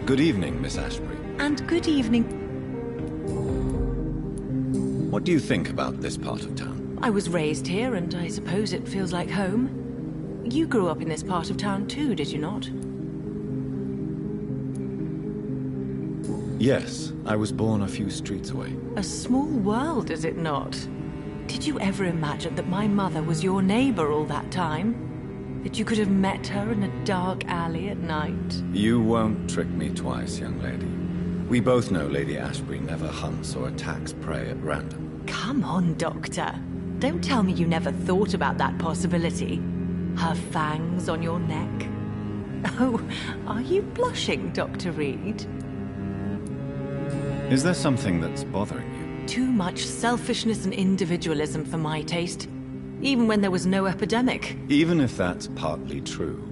Good evening, Miss Ashbury. And good evening. What do you think about this part of town? I was raised here, and I suppose it feels like home. You grew up in this part of town too, did you not? Yes, I was born a few streets away. A small world, is it not? Did you ever imagine that my mother was your neighbor all that time? That you could have met her in a dark alley at night? You won't trick me twice, young lady. We both know Lady Ashbury never hunts or attacks prey at random. Come on, Doctor. Don't tell me you never thought about that possibility. Her fangs on your neck. Oh, are you blushing, Dr. Reed? Is there something that's bothering you? Too much selfishness and individualism for my taste. Even when there was no epidemic. Even if that's partly true,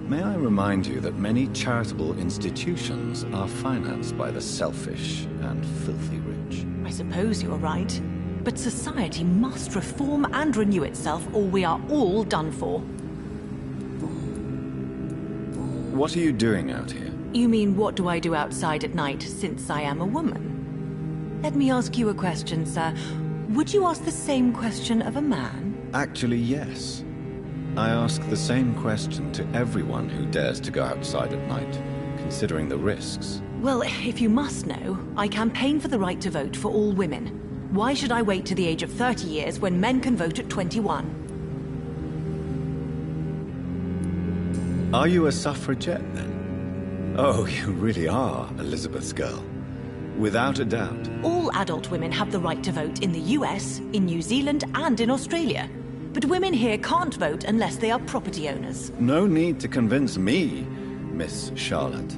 may I remind you that many charitable institutions are financed by the selfish and filthy rich? I suppose you're right. But society must reform and renew itself, or we are all done for. What are you doing out here? You mean, what do I do outside at night, since I am a woman? Let me ask you a question, sir. Would you ask the same question of a man? Actually, yes. I ask the same question to everyone who dares to go outside at night, considering the risks. Well, if you must know, I campaign for the right to vote for all women. Why should I wait to the age of 30 years when men can vote at 21? Are you a suffragette, then? Oh, you really are Elizabeth's girl. Without a doubt. All adult women have the right to vote in the US, in New Zealand, and in Australia. But women here can't vote unless they are property owners. No need to convince me, Miss Charlotte.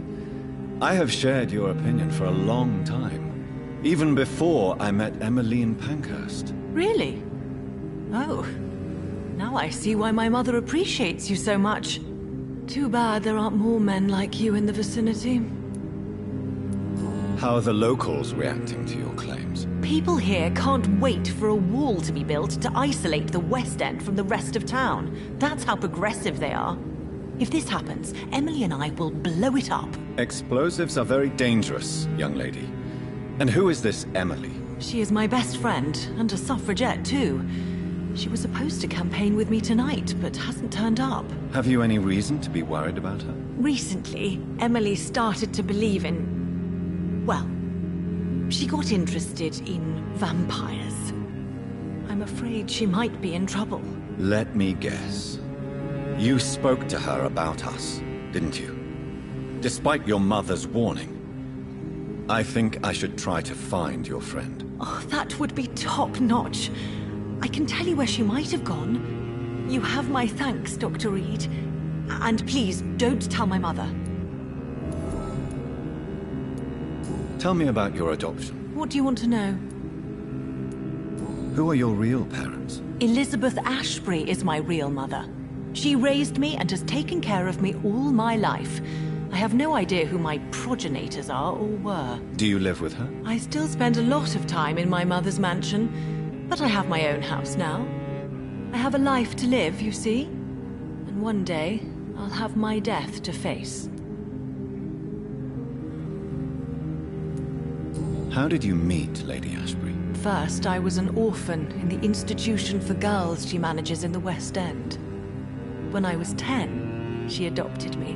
I have shared your opinion for a long time. Even before I met Emmeline Pankhurst. Really? Oh. Now I see why my mother appreciates you so much. Too bad there aren't more men like you in the vicinity. How are the locals reacting to your claims? People here can't wait for a wall to be built to isolate the West End from the rest of town. That's how progressive they are. If this happens, Emily and I will blow it up. Explosives are very dangerous, young lady. And who is this Emily? She is my best friend, and a suffragette too. She was supposed to campaign with me tonight, but hasn't turned up. Have you any reason to be worried about her? Recently, Emily started to believe in... well, she got interested in vampires. I'm afraid she might be in trouble. Let me guess. You spoke to her about us, didn't you? Despite your mother's warning. I think I should try to find your friend. Oh, that would be top-notch. I can tell you where she might have gone. You have my thanks, Dr. Reed. And please, don't tell my mother. Tell me about your adoption. What do you want to know? Who are your real parents? Elizabeth Ashbury is my real mother. She raised me and has taken care of me all my life. I have no idea who my progenitors are or were. Do you live with her? I still spend a lot of time in my mother's mansion, but I have my own house now. I have a life to live, you see. And one day, I'll have my death to face. How did you meet Lady Ashbury? First, I was an orphan in the institution for girls she manages in the West End. When I was 10, she adopted me,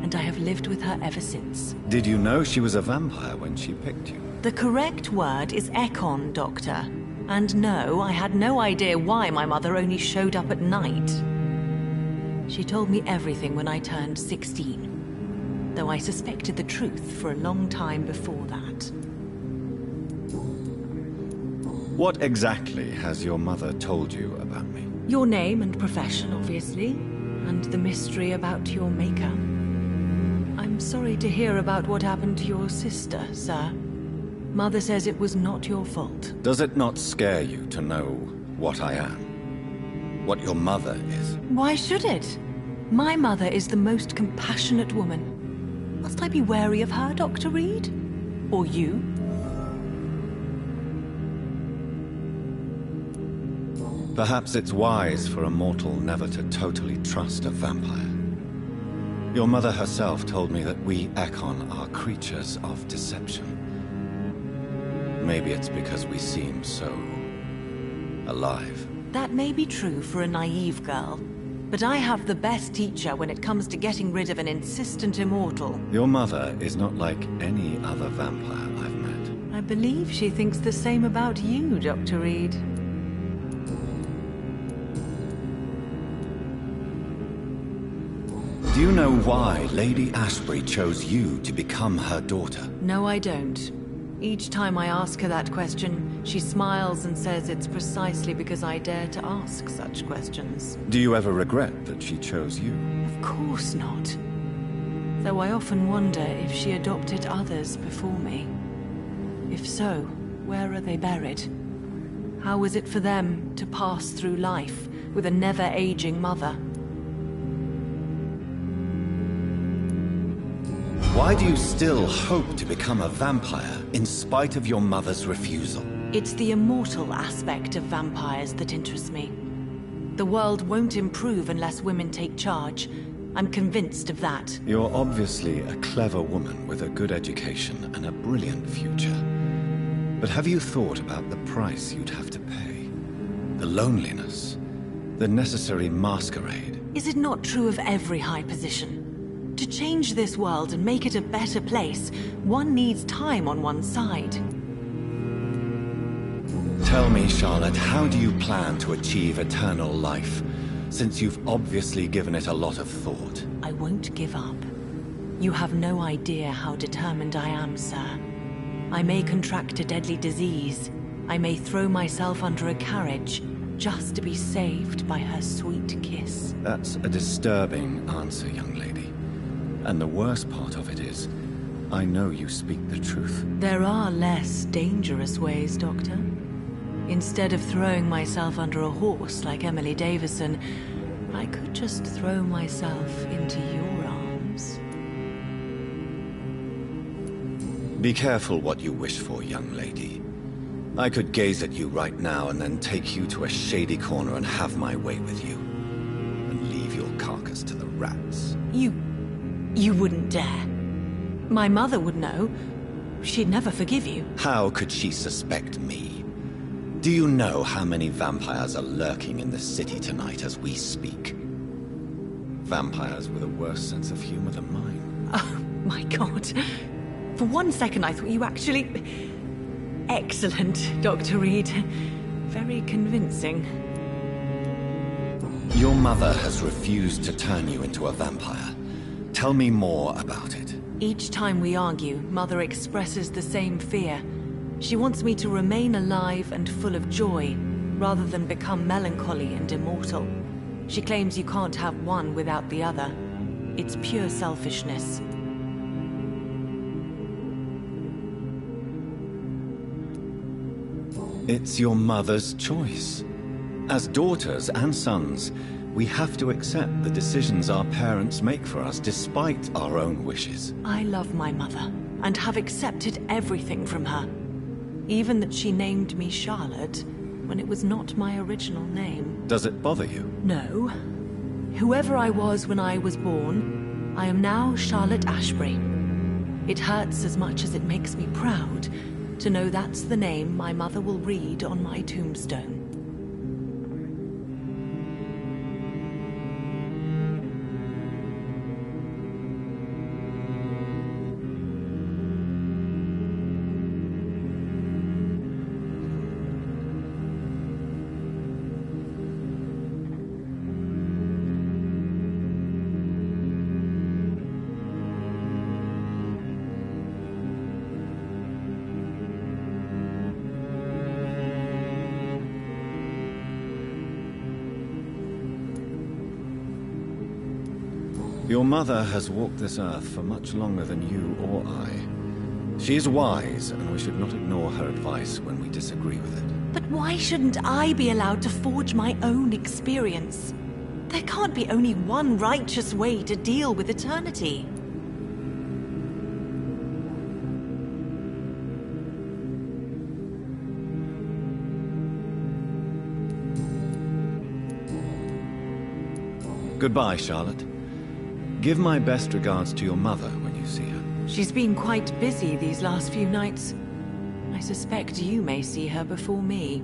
and I have lived with her ever since. Did you know she was a vampire when she picked you? The correct word is Ekon, Doctor. And no, I had no idea why my mother only showed up at night. She told me everything when I turned 16, though I suspected the truth for a long time before that. What exactly has your mother told you about me? Your name and profession, obviously, and the mystery about your maker. I'm sorry to hear about what happened to your sister, sir. Mother says it was not your fault. Does it not scare you to know what I am? What your mother is? Why should it? My mother is the most compassionate woman. Must I be wary of her, Dr. Reed? Or you? Perhaps it's wise for a mortal never to totally trust a vampire. Your mother herself told me that we Ekon are creatures of deception. Maybe it's because we seem so alive. That may be true for a naive girl, but I have the best teacher when it comes to getting rid of an insistent immortal. Your mother is not like any other vampire I've met. I believe she thinks the same about you, Dr. Reed. Do you know why Lady Ashbury chose you to become her daughter? No, I don't. Each time I ask her that question, she smiles and says it's precisely because I dare to ask such questions. Do you ever regret that she chose you? Of course not. Though I often wonder if she adopted others before me. If so, where are they buried? How was it for them to pass through life with a never-aging mother? Why do you still hope to become a vampire in spite of your mother's refusal? It's the immortal aspect of vampires that interests me. The world won't improve unless women take charge. I'm convinced of that. You're obviously a clever woman with a good education and a brilliant future. But have you thought about the price you'd have to pay? The loneliness, the necessary masquerade. Is it not true of every high position? To change this world and make it a better place, one needs time on one's side. Tell me, Charlotte, how do you plan to achieve eternal life, since you've obviously given it a lot of thought? I won't give up. You have no idea how determined I am, sir. I may contract a deadly disease. I may throw myself under a carriage, just to be saved by her sweet kiss. That's a disturbing answer, young lady. And the worst part of it is, I know you speak the truth. There are less dangerous ways, Doctor. Instead of throwing myself under a horse like Emily Davison, I could just throw myself into your arms. Be careful what you wish for, young lady. I could gaze at you right now and then take you to a shady corner and have my way with you. And leave your carcass to the rats. You wouldn't dare. My mother would know. She'd never forgive you. How could she suspect me? Do you know how many vampires are lurking in the city tonight as we speak? Vampires with a worse sense of humor than mine. Oh, my God. For one second I thought you actually... Excellent, Dr. Reed. Very convincing. Your mother has refused to turn you into a vampire. Tell me more about it. Each time we argue, Mother expresses the same fear. She wants me to remain alive and full of joy, rather than become melancholy and immortal. She claims you can't have one without the other. It's pure selfishness. It's your mother's choice. As daughters and sons, we have to accept the decisions our parents make for us despite our own wishes. I love my mother, and have accepted everything from her. Even that she named me Charlotte, when it was not my original name. Does it bother you? No. Whoever I was when I was born, I am now Charlotte Ashbury. It hurts as much as it makes me proud to know that's the name my mother will read on my tombstone. Your mother has walked this earth for much longer than you or I. She is wise, and we should not ignore her advice when we disagree with it. But why shouldn't I be allowed to forge my own experience? There can't be only one righteous way to deal with eternity. Goodbye, Charlotte. Give my best regards to your mother when you see her. She's been quite busy these last few nights. I suspect you may see her before me.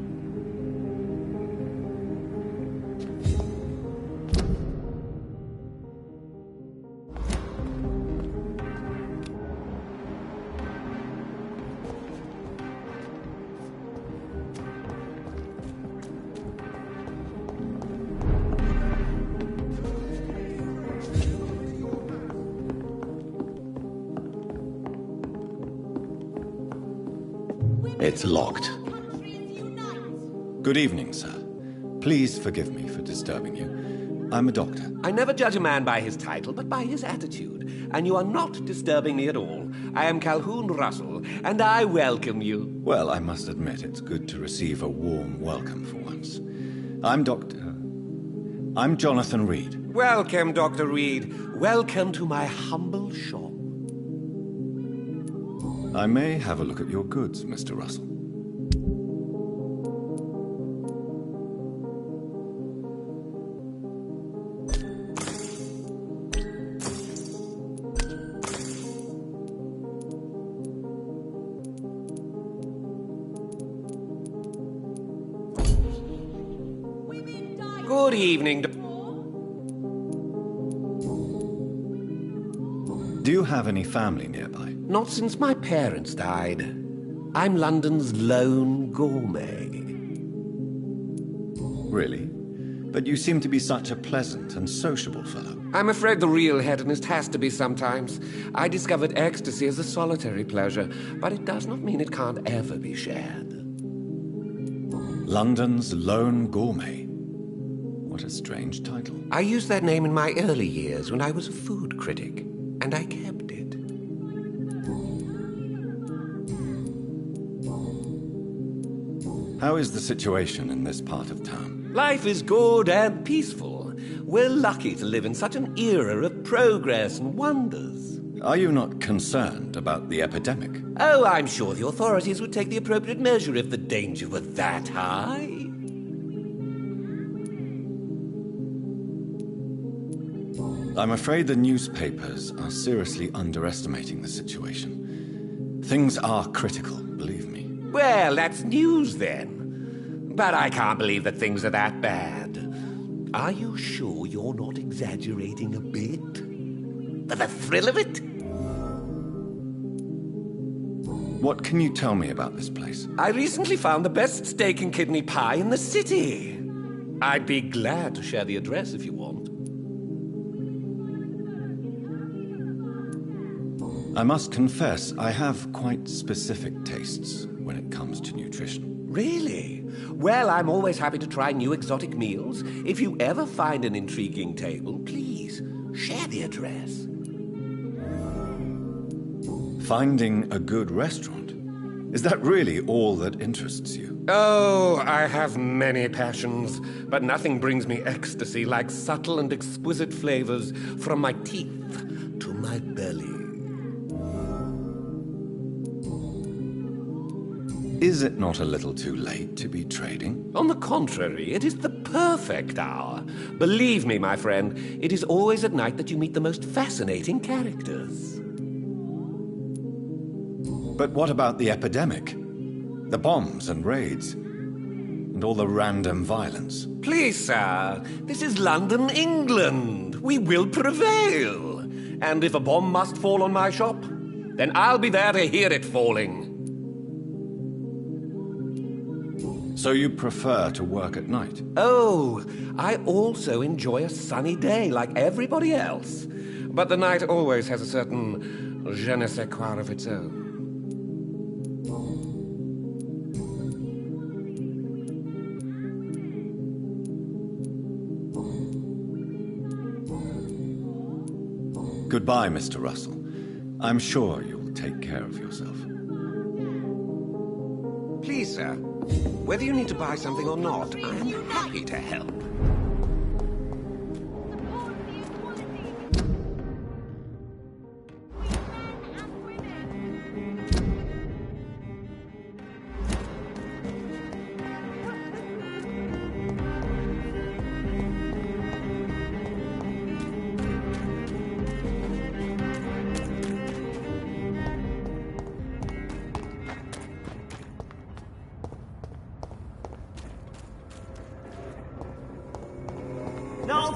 It's locked. Good evening, sir. Please forgive me for disturbing you. I'm a doctor. I never judge a man by his title, but by his attitude. And you are not disturbing me at all. I am Calhoun Russell, and I welcome you. Well, I must admit, it's good to receive a warm welcome for once. I'm Jonathan Reed. Welcome, Dr. Reed. Welcome to my humble shop. I may have a look at your goods, Mr. Russell. Good evening. Do you have any family nearby? Not since my parents died. I'm London's lone gourmet. Really? But you seem to be such a pleasant and sociable fellow. I'm afraid the real hedonist has to be sometimes. I discovered ecstasy as a solitary pleasure, but it does not mean it can't ever be shared. London's lone gourmet. What a strange title. I used that name in my early years when I was a food critic, and I kept it. How is the situation in this part of town? Life is good and peaceful. We're lucky to live in such an era of progress and wonders. Are you not concerned about the epidemic? Oh, I'm sure the authorities would take the appropriate measure if the danger were that high. I'm afraid the newspapers are seriously underestimating the situation. Things are critical, believe me. Well, that's news then. But I can't believe that things are that bad. Are you sure you're not exaggerating a bit? For the thrill of it? What can you tell me about this place? I recently found the best steak and kidney pie in the city. I'd be glad to share the address if you want. I must confess, I have quite specific tastes when it comes to nutrition. Really? Well, I'm always happy to try new exotic meals. If you ever find an intriguing table, please share the address. Finding a good restaurant? Is that really all that interests you? Oh, I have many passions, but nothing brings me ecstasy like subtle and exquisite flavors from my teeth to my belly. Is it not a little too late to be trading? On the contrary, it is the perfect hour. Believe me, my friend, it is always at night that you meet the most fascinating characters. But what about the epidemic? The bombs and raids? And all the random violence? Please, sir, this is London, England. We will prevail. And if a bomb must fall on my shop, then I'll be there to hear it falling. So you prefer to work at night? Oh, I also enjoy a sunny day like everybody else. But the night always has a certain je ne sais quoi of its own. Goodbye, Mr. Russell. I'm sure you'll take care of yourself. Please, sir, whether you need to buy something or not, I am happy to help.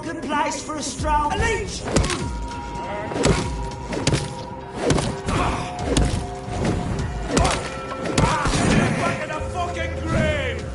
welcome place for a stroll. A leech! Back in the fucking grave!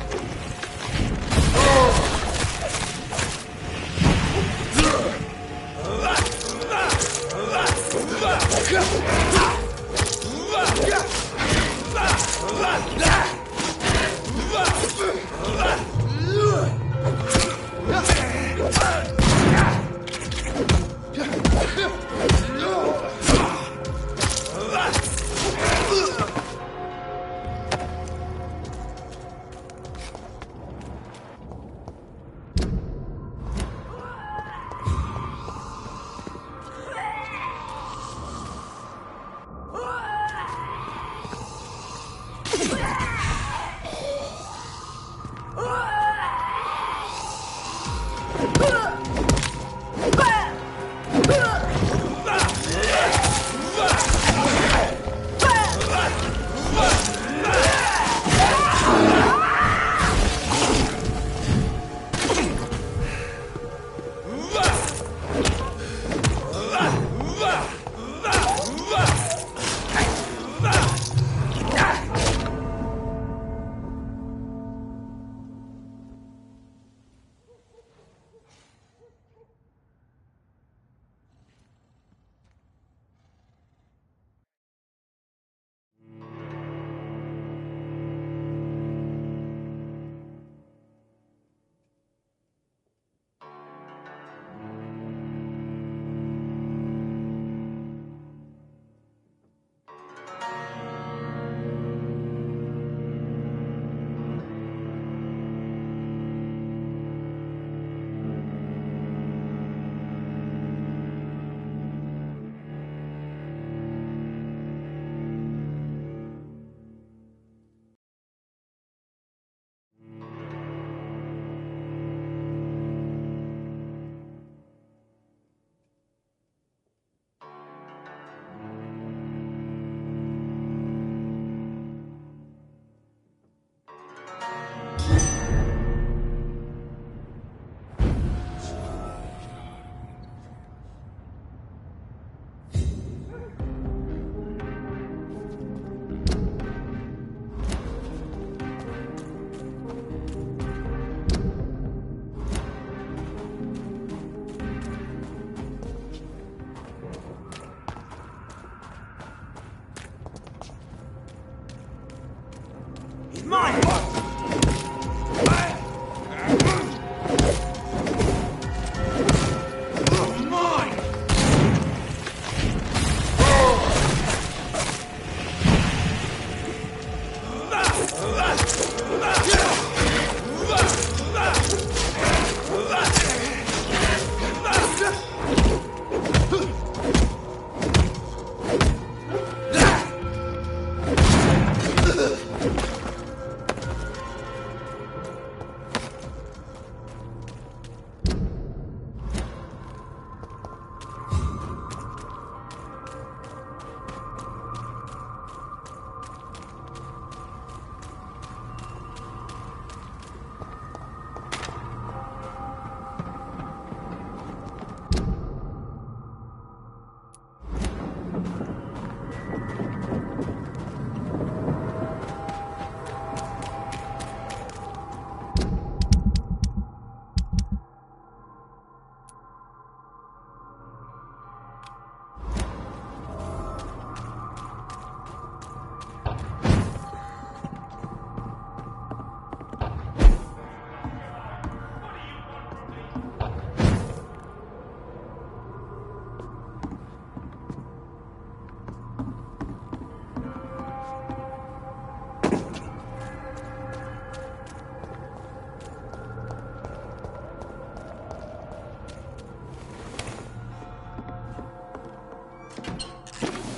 Mine!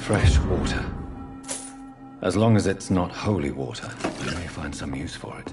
Fresh water. As long as it's not holy water, we may find some use for it.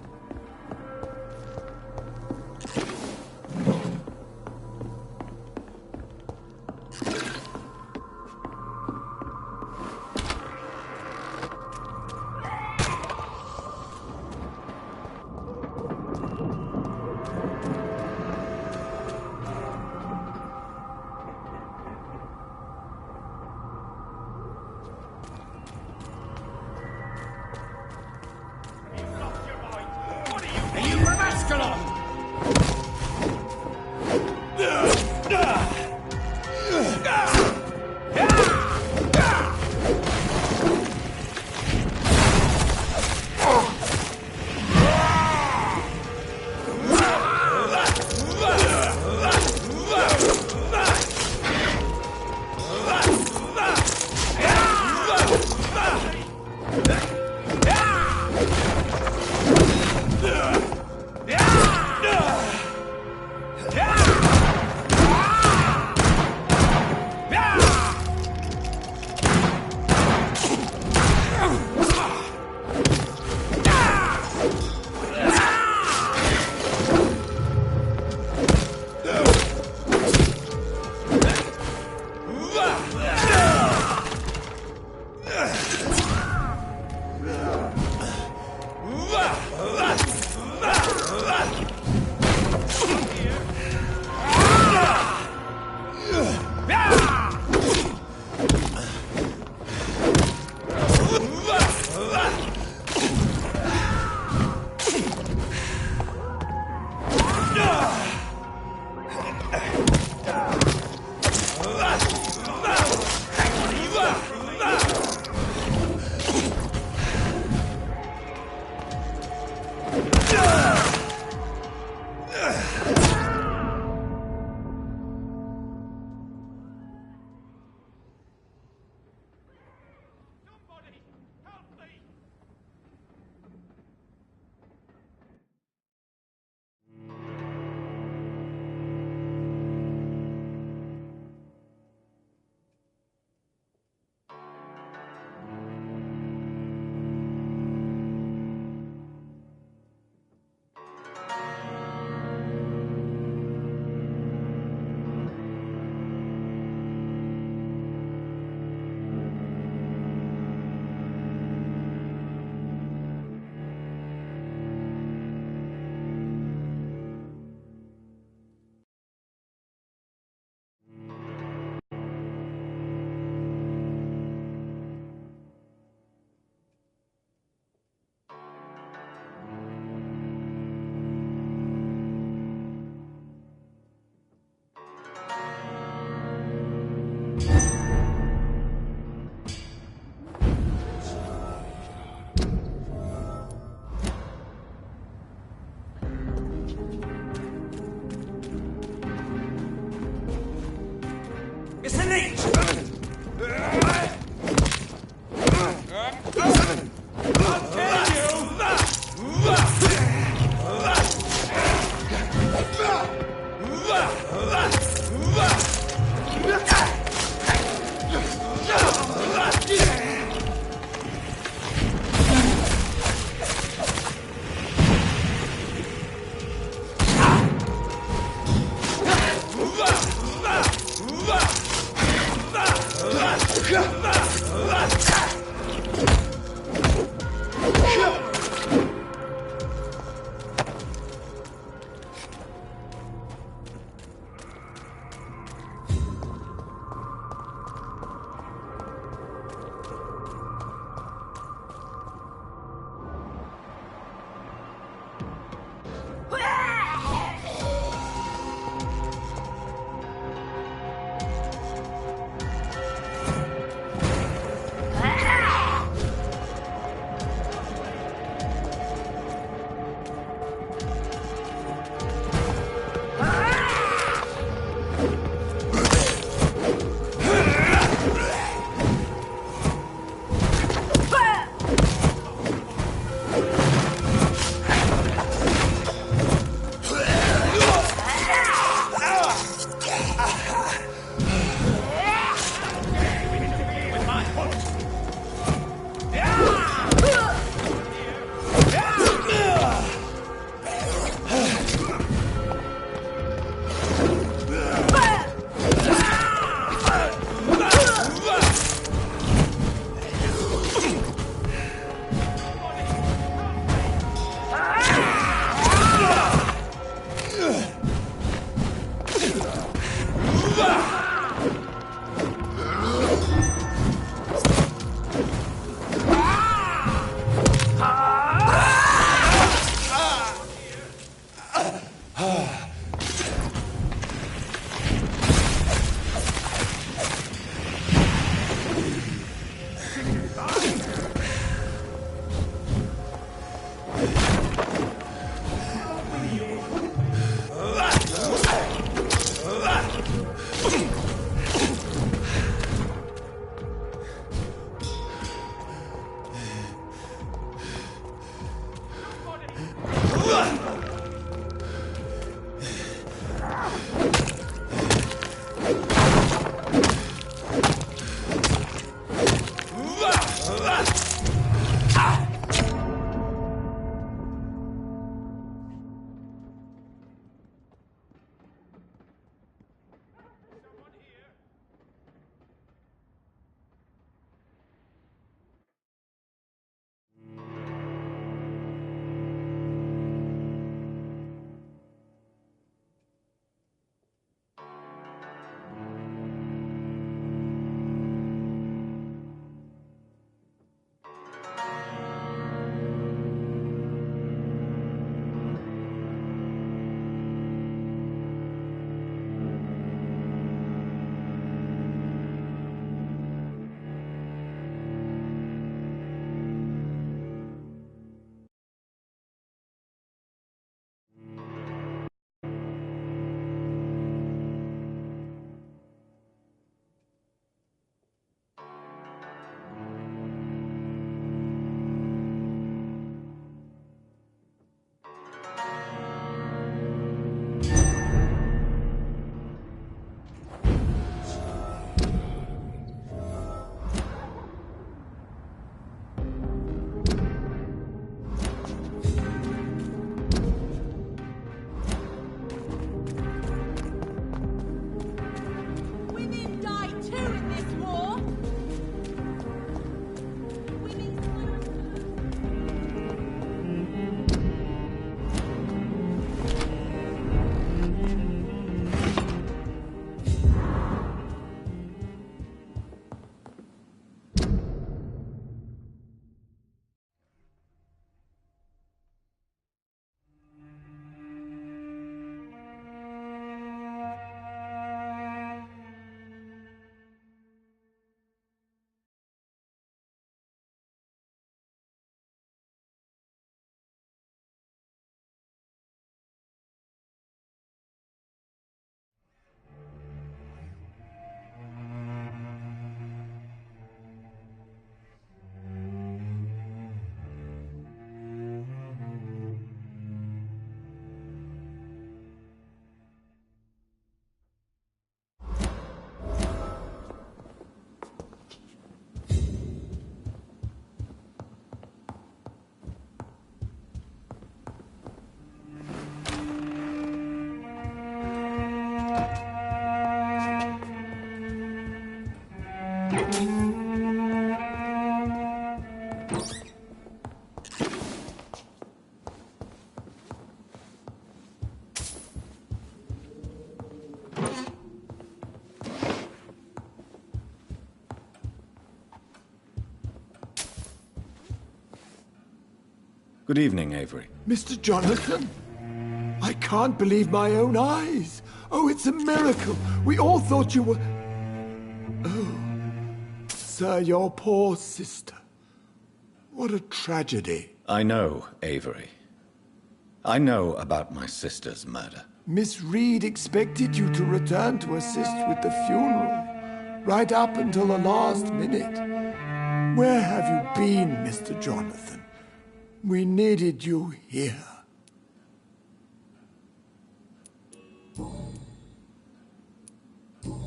It's an leech! I'll kill Good evening, Avery. Mr. Jonathan? I can't believe my own eyes. Oh, it's a miracle. We all thought you were... Oh, sir, your poor sister. What a tragedy. I know, Avery. I know about my sister's murder. Miss Reed expected you to return to assist with the funeral, right up until the last minute. Where have you been, Mr. Jonathan? We needed you here.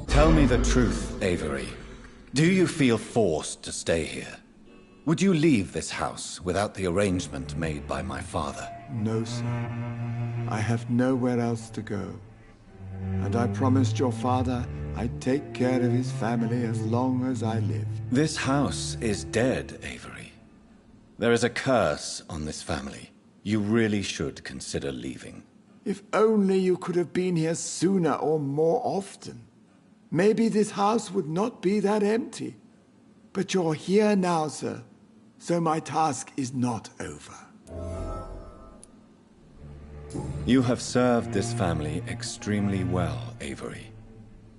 Tell me the truth, Avery. Do you feel forced to stay here? Would you leave this house without the arrangement made by my father? No, sir. I have nowhere else to go. And I promised your father I'd take care of his family as long as I lived. This house is dead, Avery. There is a curse on this family. You really should consider leaving. If only you could have been here sooner or more often. Maybe this house would not be that empty. But you're here now, sir. So my task is not over. You have served this family extremely well, Avery.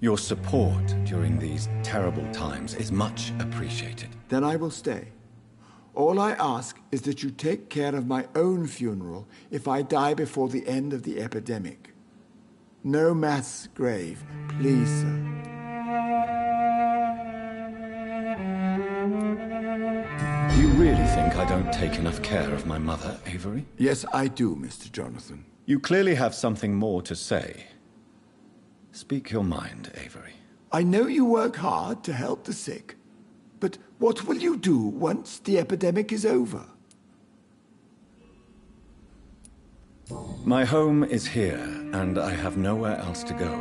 Your support during these terrible times is much appreciated. Then I will stay. All I ask is that you take care of my own funeral if I die before the end of the epidemic. No mass grave, please, sir. Do you really think I don't take enough care of my mother, Avery? Yes, I do, Mr. Jonathan. You clearly have something more to say. Speak your mind, Avery. I know you work hard to help the sick. But what will you do once the epidemic is over? My home is here, and I have nowhere else to go.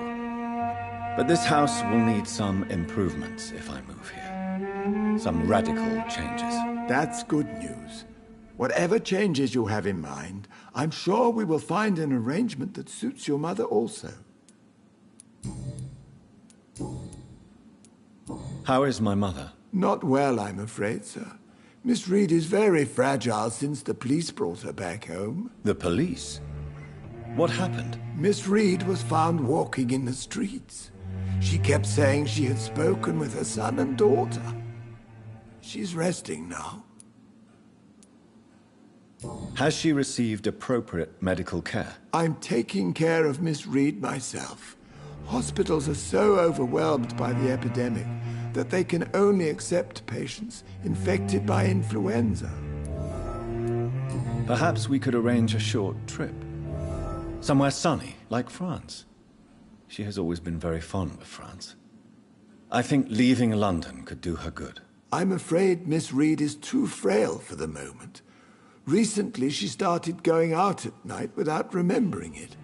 But this house will need some improvements if I move here. Some radical changes. That's good news. Whatever changes you have in mind, I'm sure we will find an arrangement that suits your mother also. How is my mother? Not well, I'm afraid, sir. Miss Reed is very fragile since the police brought her back home. The police? What happened? Miss Reed was found walking in the streets. She kept saying she had spoken with her son and daughter. She's resting now. Has she received appropriate medical care? I'm taking care of Miss Reed myself. Hospitals are so overwhelmed by the epidemic that they can only accept patients infected by influenza. Perhaps we could arrange a short trip. Somewhere sunny, like France. She has always been very fond of France. I think leaving London could do her good. I'm afraid Miss Reed is too frail for the moment. Recently, she started going out at night without remembering it.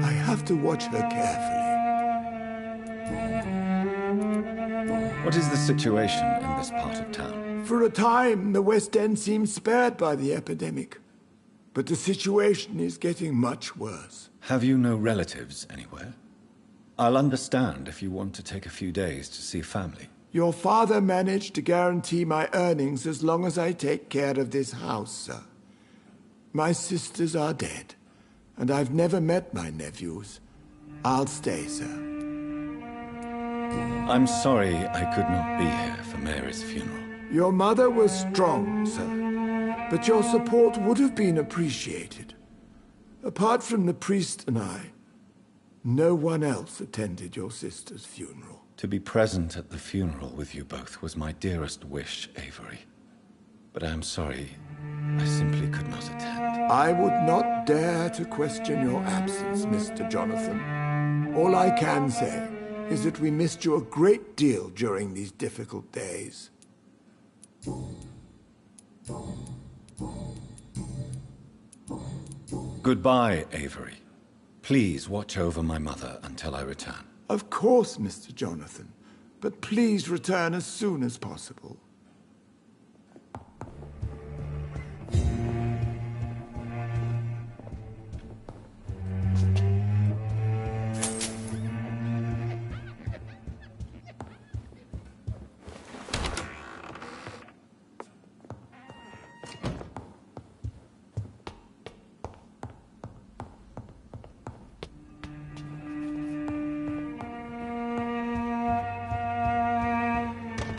I have to watch her carefully. What is the situation in this part of town? For a time, the West End seemed spared by the epidemic. But the situation is getting much worse. Have you no relatives anywhere? I'll understand if you want to take a few days to see family. Your father managed to guarantee my earnings as long as I take care of this house, sir. My sisters are dead, and I've never met my nephews. I'll stay, sir. I'm sorry I could not be here for Mary's funeral. Your mother was strong, sir, but your support would have been appreciated. Apart from the priest and I, no one else attended your sister's funeral. To be present at the funeral with you both was my dearest wish, Avery. But I am sorry, I simply could not attend. I would not dare to question your absence, Mr. Jonathan. All I can say is that we missed you a great deal during these difficult days. Goodbye, Avery. Please watch over my mother until I return. Of course, Mr. Jonathan. but please return as soon as possible.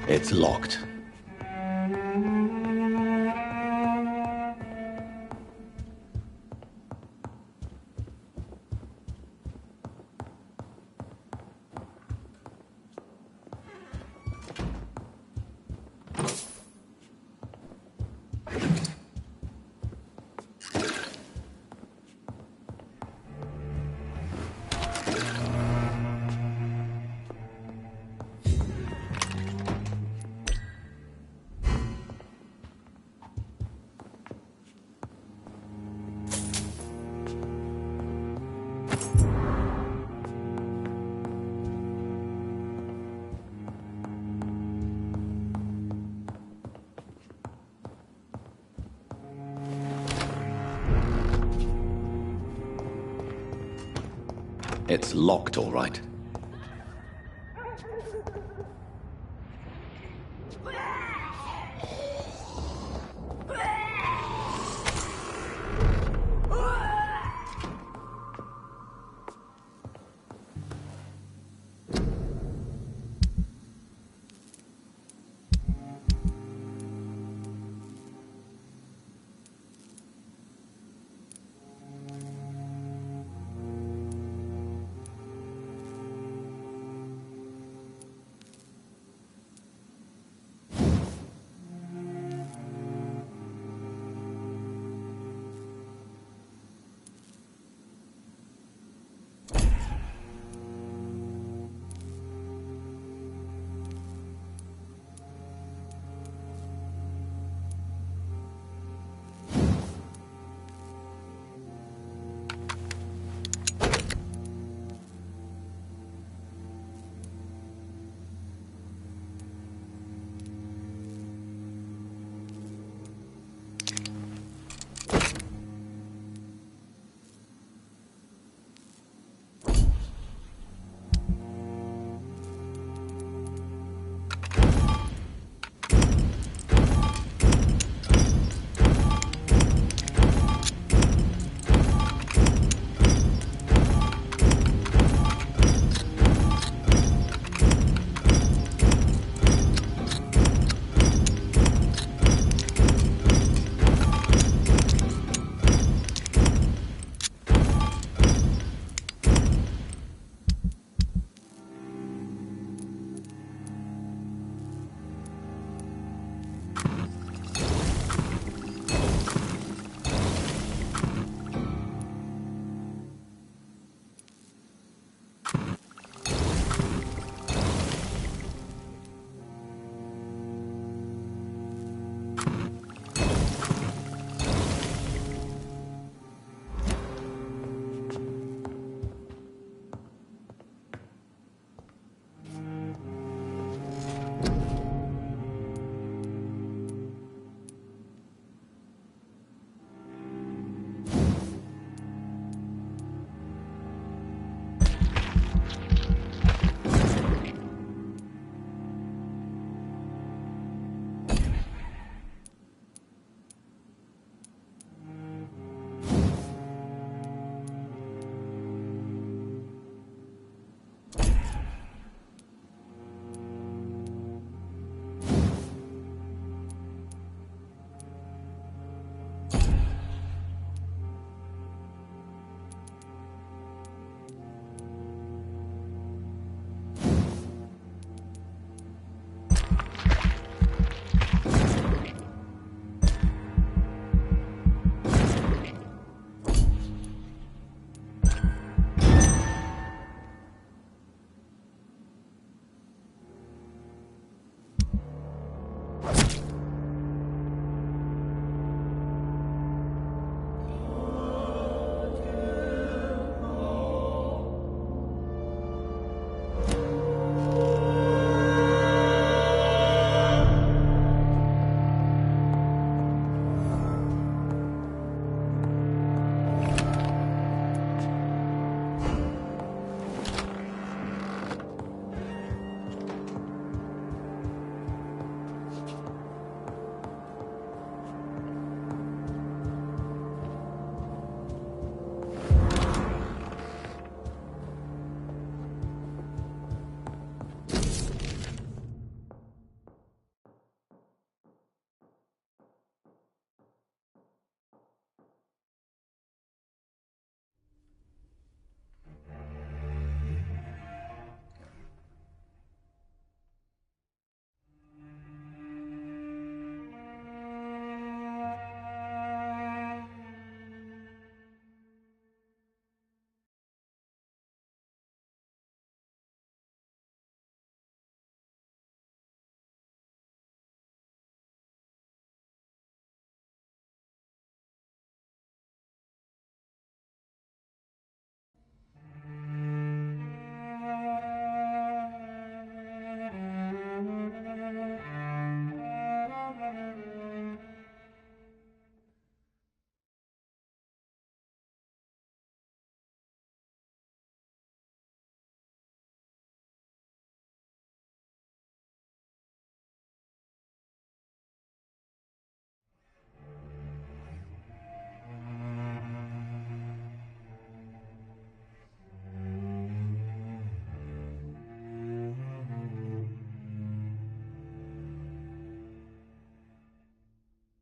It's locked. It's locked, all right.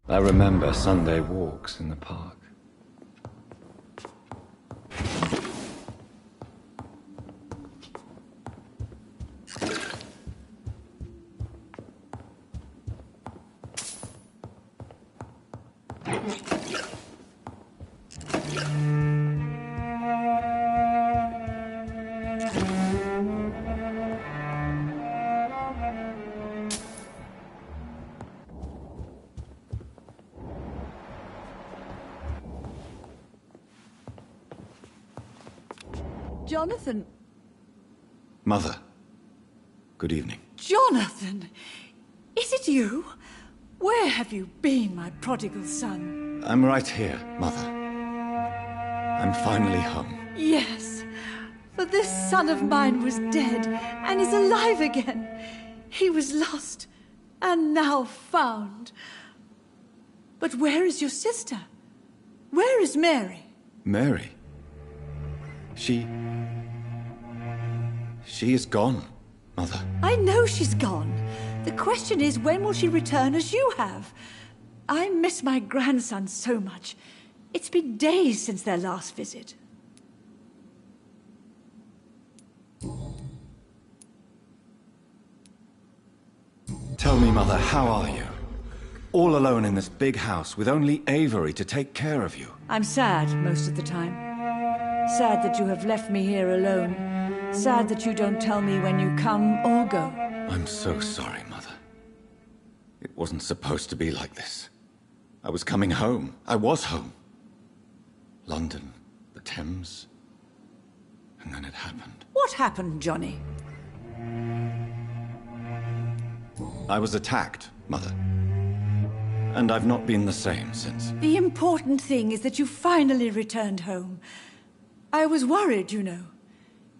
I remember Sunday walks in the park. Jonathan. Mother, good evening. Jonathan! Is it you? Where have you been, my prodigal son? I'm right here, Mother. I'm finally home. Yes, for this son of mine was dead and is alive again. He was lost and now found. But where is your sister? Where is Mary? Mary? She is gone, Mother. I know she's gone. The question is, when will she return as you have? I miss my grandson so much. It's been days since their last visit. Tell me, Mother, how are you? All alone in this big house with only Avery to take care of you. I'm sad most of the time. Sad that you have left me here alone. Sad that you don't tell me when you come or go. I'm so sorry, Mother. It wasn't supposed to be like this. I was coming home. I was home. London, the Thames, and then it happened. What happened, Johnny? I was attacked, Mother. And I've not been the same since. The important thing is that you finally returned home. I was worried, you know.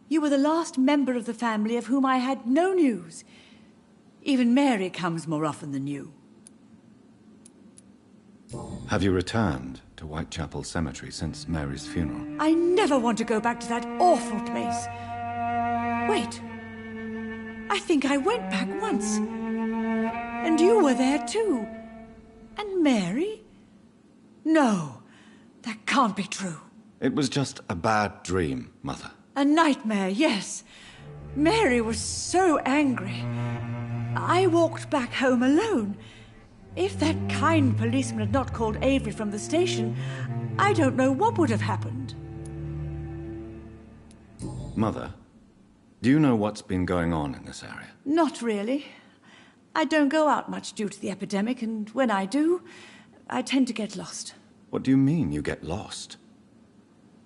You were the last member of the family of whom I had no news. Even Mary comes more often than you. Have you returned to Whitechapel Cemetery since Mary's funeral? I never want to go back to that awful place. Wait. I think I went back once. And you were there too. And Mary? No, that can't be true. It was just a bad dream, Mother. A nightmare, yes. Mary was so angry. I walked back home alone. If that kind policeman had not called Avery from the station, I don't know what would have happened. Mother, do you know what's been going on in this area? Not really. I don't go out much due to the epidemic, and when I do, I tend to get lost. What do you mean you get lost?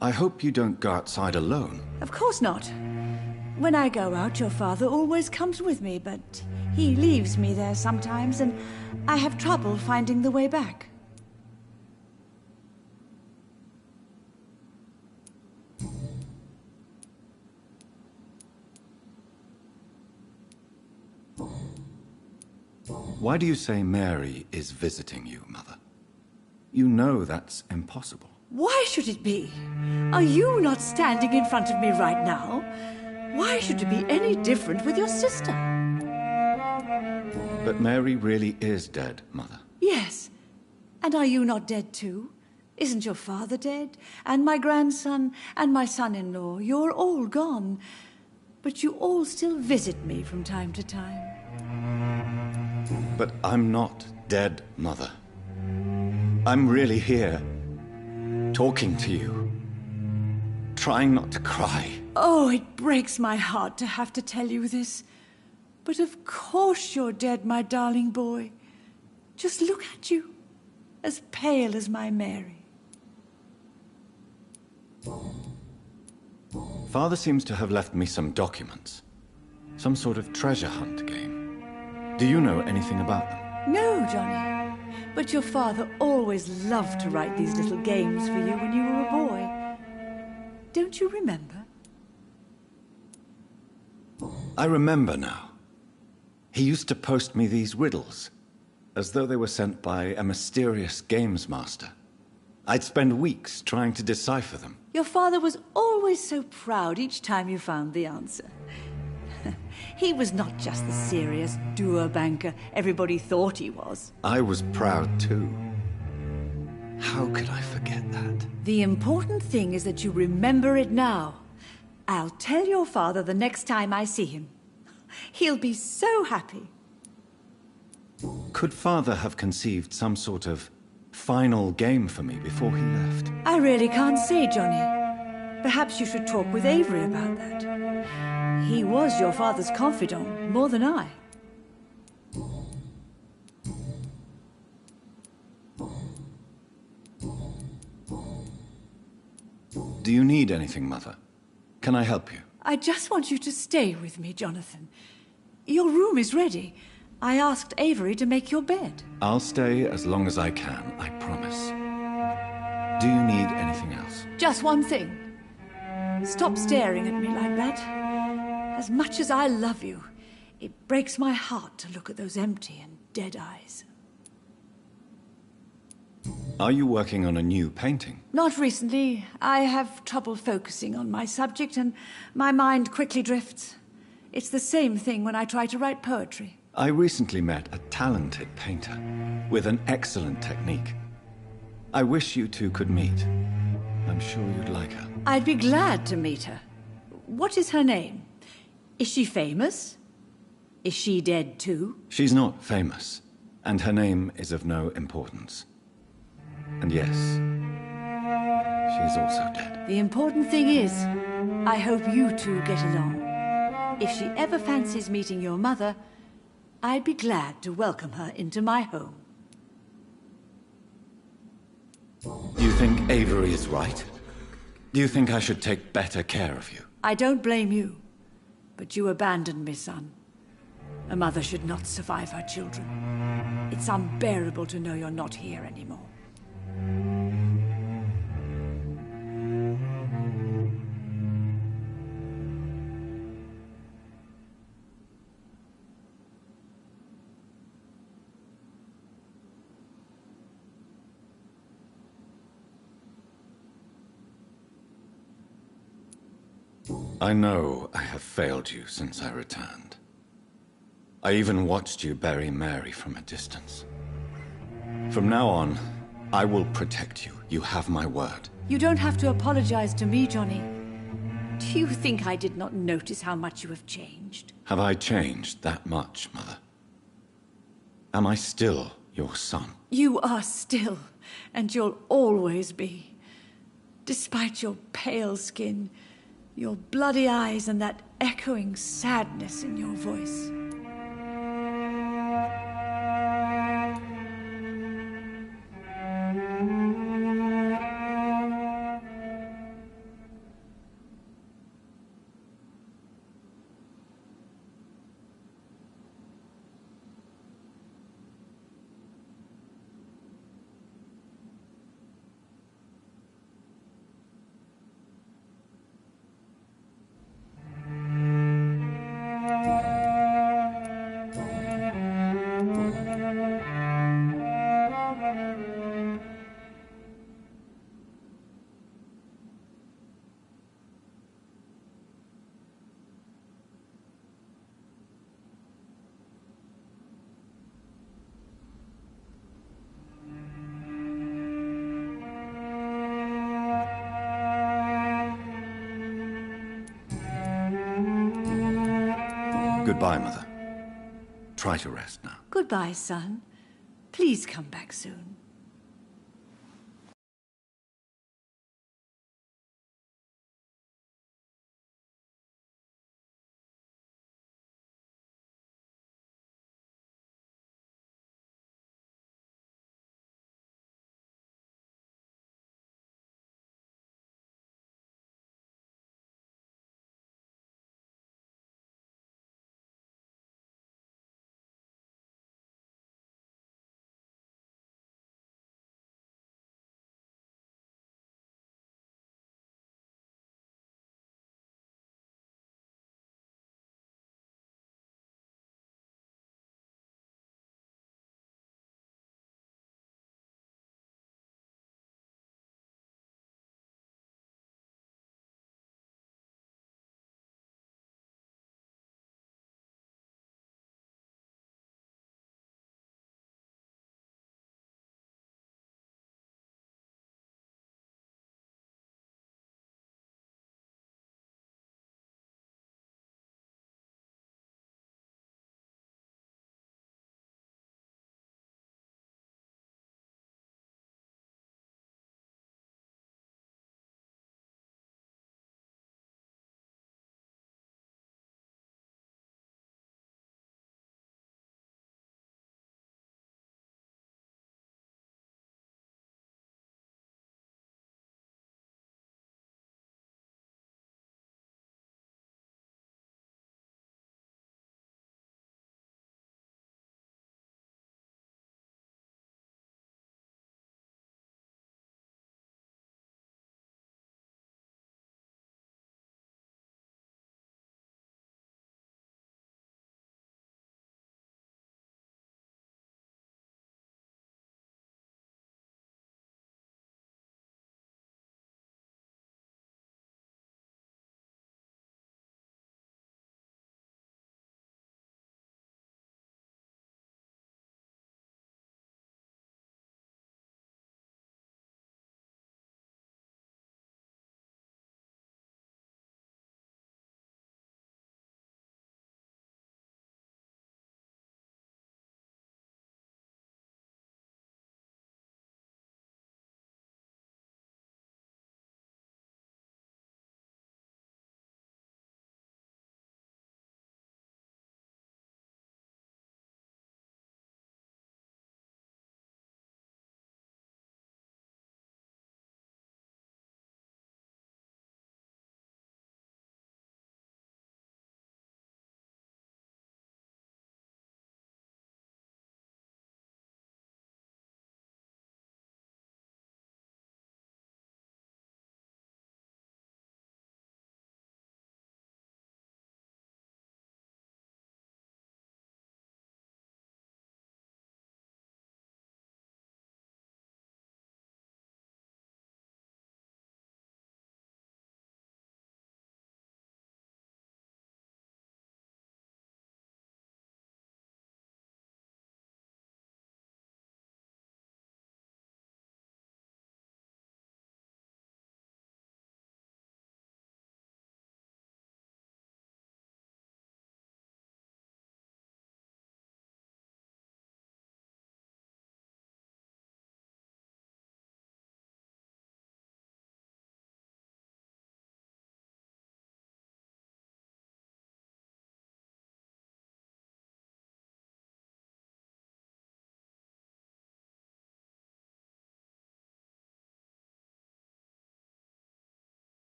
I hope you don't go outside alone. Of course not. When I go out, your father always comes with me, but he leaves me there sometimes, and I have trouble finding the way back. Why do you say Mary is visiting you, Mother? You know that's impossible. Why should it be? Are you not standing in front of me right now? Why should it be any different with your sister? But Mary really is dead, Mother. Yes. And are you not dead too? Isn't your father dead? And my grandson, and my son-in-law, you're all gone. But you all still visit me from time to time. But I'm not dead, Mother. I'm really here, talking to you, trying not to cry. Oh, it breaks my heart to have to tell you this. But of course you're dead, my darling boy. Just look at you, as pale as my Mary. Father seems to have left me some documents. Some sort of treasure hunt game. Do you know anything about them? No, Johnny. But your father always loved to write these little games for you when you were a boy. Don't you remember? I remember now. He used to post me these riddles, as though they were sent by a mysterious games master. I'd spend weeks trying to decipher them. Your father was always so proud each time you found the answer. He was not just the serious doer banker everybody thought he was. I was proud too. How could I forget that? The important thing is that you remember it now. I'll tell your father the next time I see him. He'll be so happy. Could Father have conceived some sort of final game for me before he left? I really can't say, Johnny. Perhaps you should talk with Avery about that. He was your father's confidant, more than I. Do you need anything, Mother? Can I help you? I just want you to stay with me, Jonathan. Your room is ready. I asked Avery to make your bed. I'll stay as long as I can, I promise. Do you need anything else? Just one thing. Stop staring at me like that. As much as I love you, it breaks my heart to look at those empty and dead eyes. Are you working on a new painting? Not recently. I have trouble focusing on my subject and my mind quickly drifts. It's the same thing when I try to write poetry. I recently met a talented painter with an excellent technique. I wish you two could meet. I'm sure you'd like her. I'd be glad to meet her. What is her name? Is she famous? Is she dead too? She's not famous, and her name is of no importance. And yes, she's also dead. The important thing is, I hope you two get along. If she ever fancies meeting your mother, I'd be glad to welcome her into my home. Do you think Avery is right? Do you think I should take better care of you? I don't blame you, but you abandoned me, son. A mother should not survive her children. It's unbearable to know you're not here anymore. I know I have failed you since I returned. I even watched you bury Mary from a distance. From now on, I will protect you. You have my word. You don't have to apologize to me, Johnny. Do you think I did not notice how much you have changed? Have I changed that much, Mother? Am I still your son? You are still, and you'll always be. Despite your pale skin, your bloody eyes, and that echoing sadness in your voice. Goodbye, Mother. Try to rest now. Goodbye, son. Please come back soon.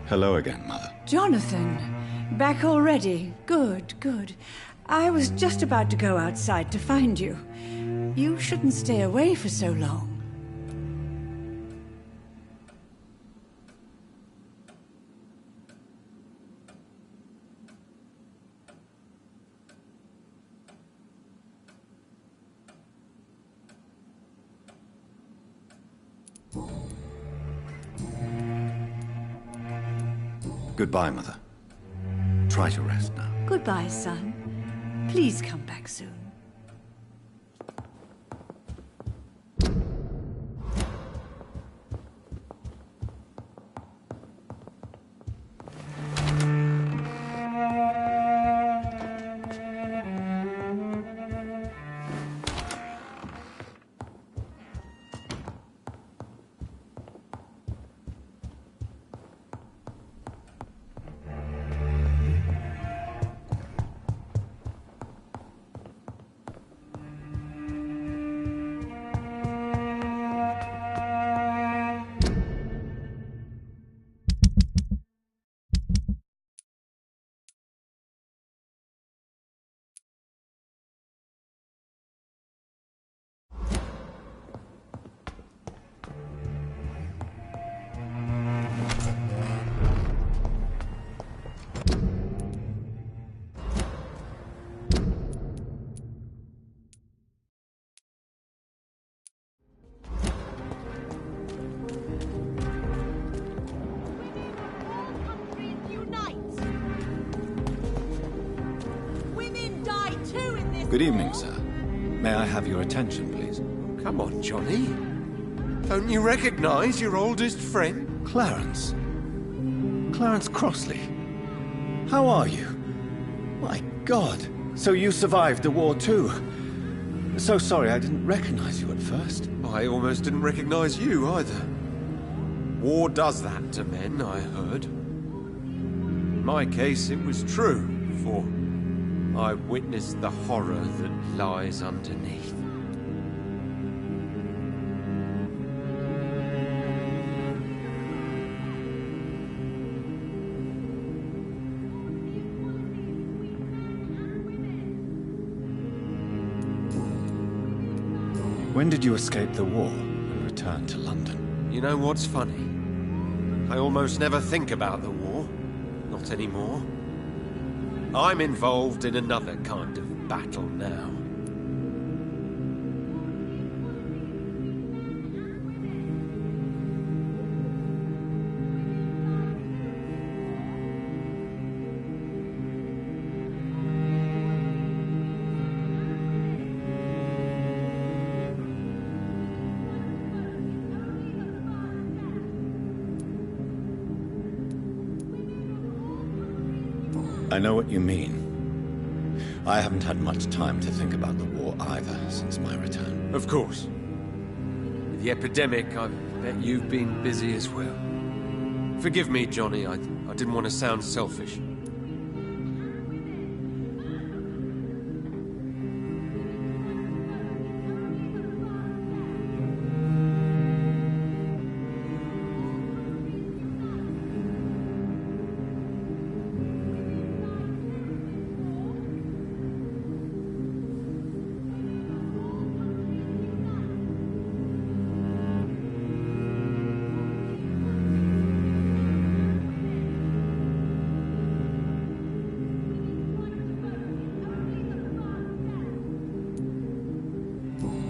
Hello again, Mother. Jonathan, back already. Good, good. I was just about to go outside to find you. You shouldn't stay away for so long. Goodbye, Mother. Try to rest now. Goodbye, son. Please come back soon. Good evening, sir. May I have your attention, please? Come on, Johnny. Don't you recognize your oldest friend? Clarence. Clarence Crossley. How are you? My God. So you survived the war too. So sorry I didn't recognize you at first. I almost didn't recognize you either. War does that to men, I heard. In my case, it was true, for I witnessed the horror that lies underneath. When did you escape the war and return to London? You know what's funny? I almost never think about the war. Not anymore. I'm involved in another kind of battle now. I know what you mean. I haven't had much time to think about the war either since my return. Of course. With the epidemic, I bet you've been busy as well. Forgive me, Johnny, I didn't want to sound selfish.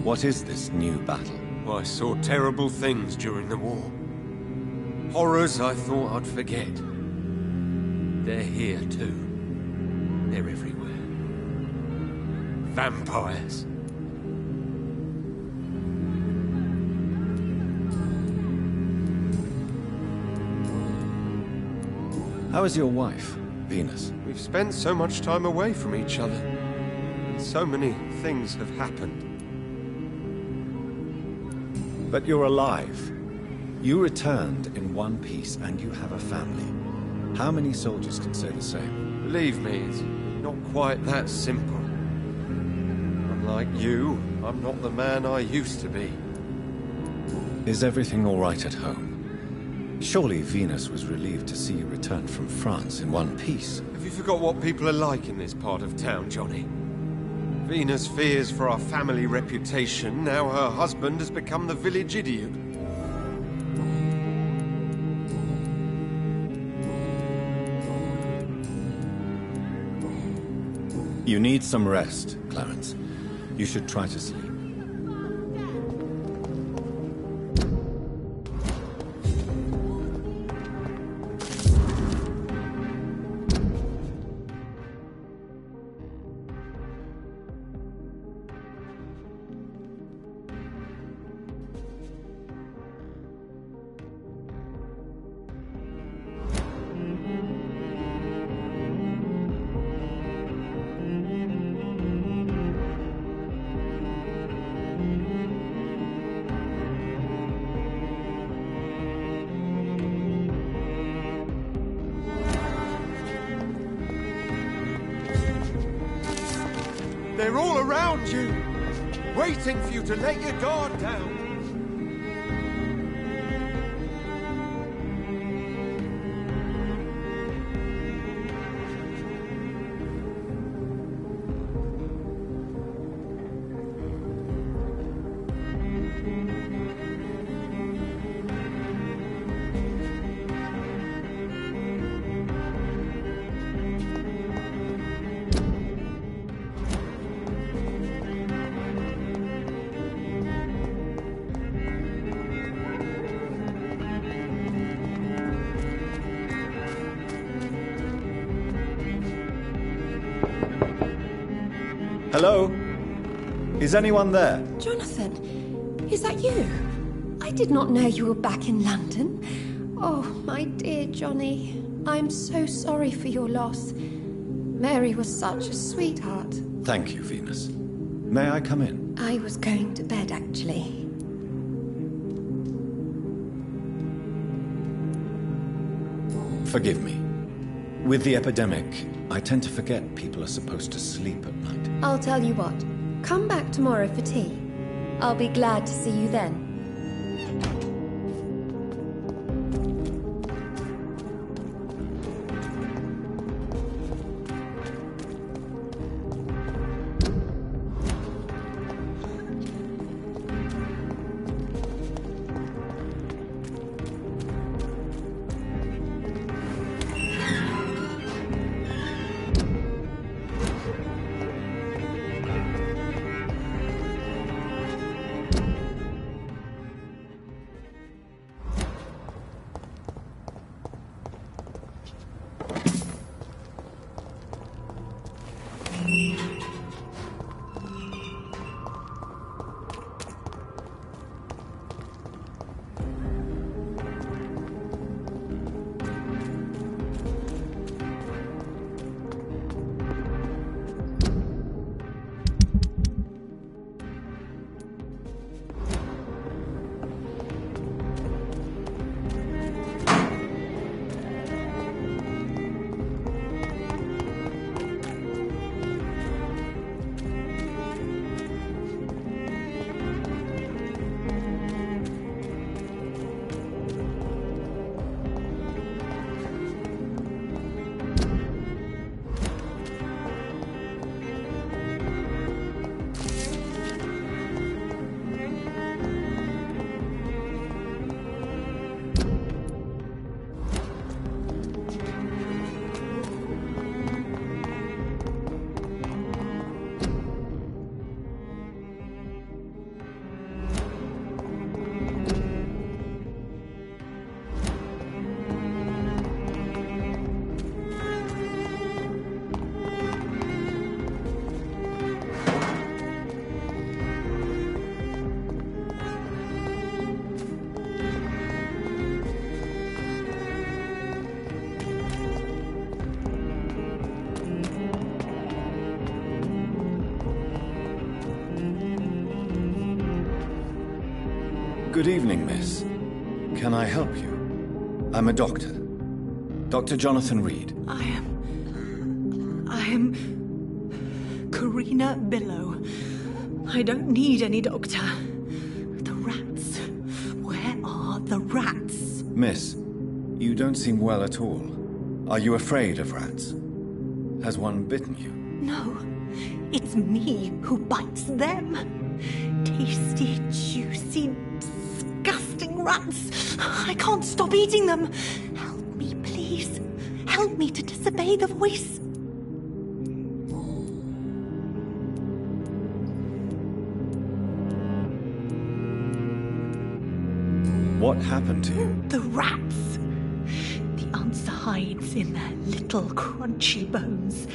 What is this new battle? I saw terrible things during the war. Horrors I thought I'd forget. They're here too. They're everywhere. Vampires. How is your wife, Venus? We've spent so much time away from each other. And so many things have happened. But you're alive. You returned in one piece and you have a family. How many soldiers can say the same? Believe me, it's not quite that simple. Unlike you, I'm not the man I used to be. Is everything all right at home? Surely Venus was relieved to see you return from France in one piece. Have you forgot what people are like in this part of town, Johnny? Venus fears for our family reputation. Now her husband has become the village idiot. You need some rest, Clarence. You should try to sleep. They're all around you, waiting for you to let your guard down. Hello? Is anyone there? Jonathan, is that you? I did not know you were back in London. Oh, my dear Johnny, I'm so sorry for your loss. Mary was such a sweetheart. Thank you, Venus. May I come in? I was going to bed, actually. Forgive me. With the epidemic, I tend to forget people are supposed to sleep at night. I'll tell you what. Come back tomorrow for tea. I'll be glad to see you then. Good evening, miss. Can I help you? I'm a doctor. Dr. Jonathan Reed. I am Karina Billow. I don't need any doctor. The rats. Where are the rats? Miss, You don't seem well at all. Are you afraid of rats? Has one bitten you? No, it's me who bites them. Tasty, juicy, disgusting rats. I can't stop eating them. Help me, please. Help me to disobey the voice. What happened to you? The rats. The answer hides in their little crunchy bones.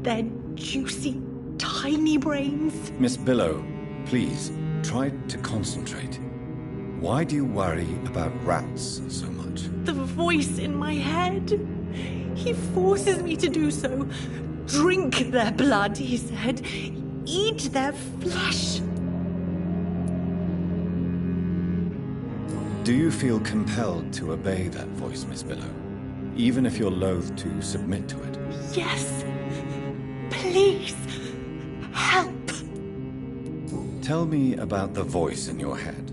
Their juicy, tiny brains. Miss Billow, please, try to concentrate. Why do you worry about rats so much? The voice in my head. He forces me to do so. Drink their blood, he said. Eat their flesh. Do you feel compelled to obey that voice, Miss Billow? Even if you're loath to submit to it? Yes. Please. Help. Tell me about the voice in your head.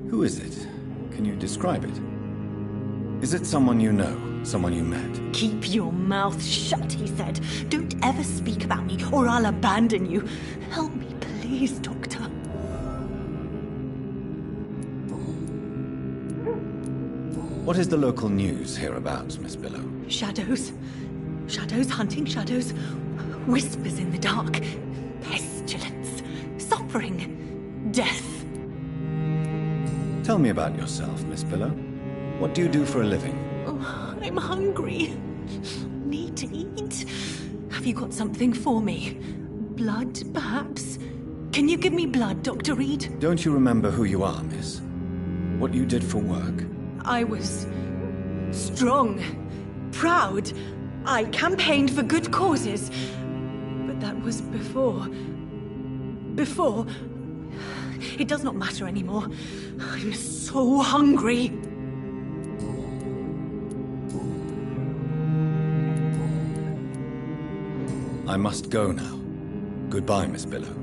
Who is it? Can you describe it? Is it someone you know? Someone you met? Keep your mouth shut, he said. Don't ever speak about me, or I'll abandon you. Help me, please, Doctor. What is the local news hereabouts, Miss Billow? Shadows. Shadows hunting shadows. Whispers in the dark. Pestilence. Suffering. Death. Tell me about yourself, Miss Billow. What do you do for a living? Oh, I'm hungry. Need to eat. Have you got something for me? Blood, perhaps? Can you give me blood, Dr. Reed? Don't you remember who you are, miss? What you did for work? I was strong, proud. I campaigned for good causes. But that was before. Before. It does not matter anymore. I'm so hungry. I must go now. Goodbye, Miss Billow.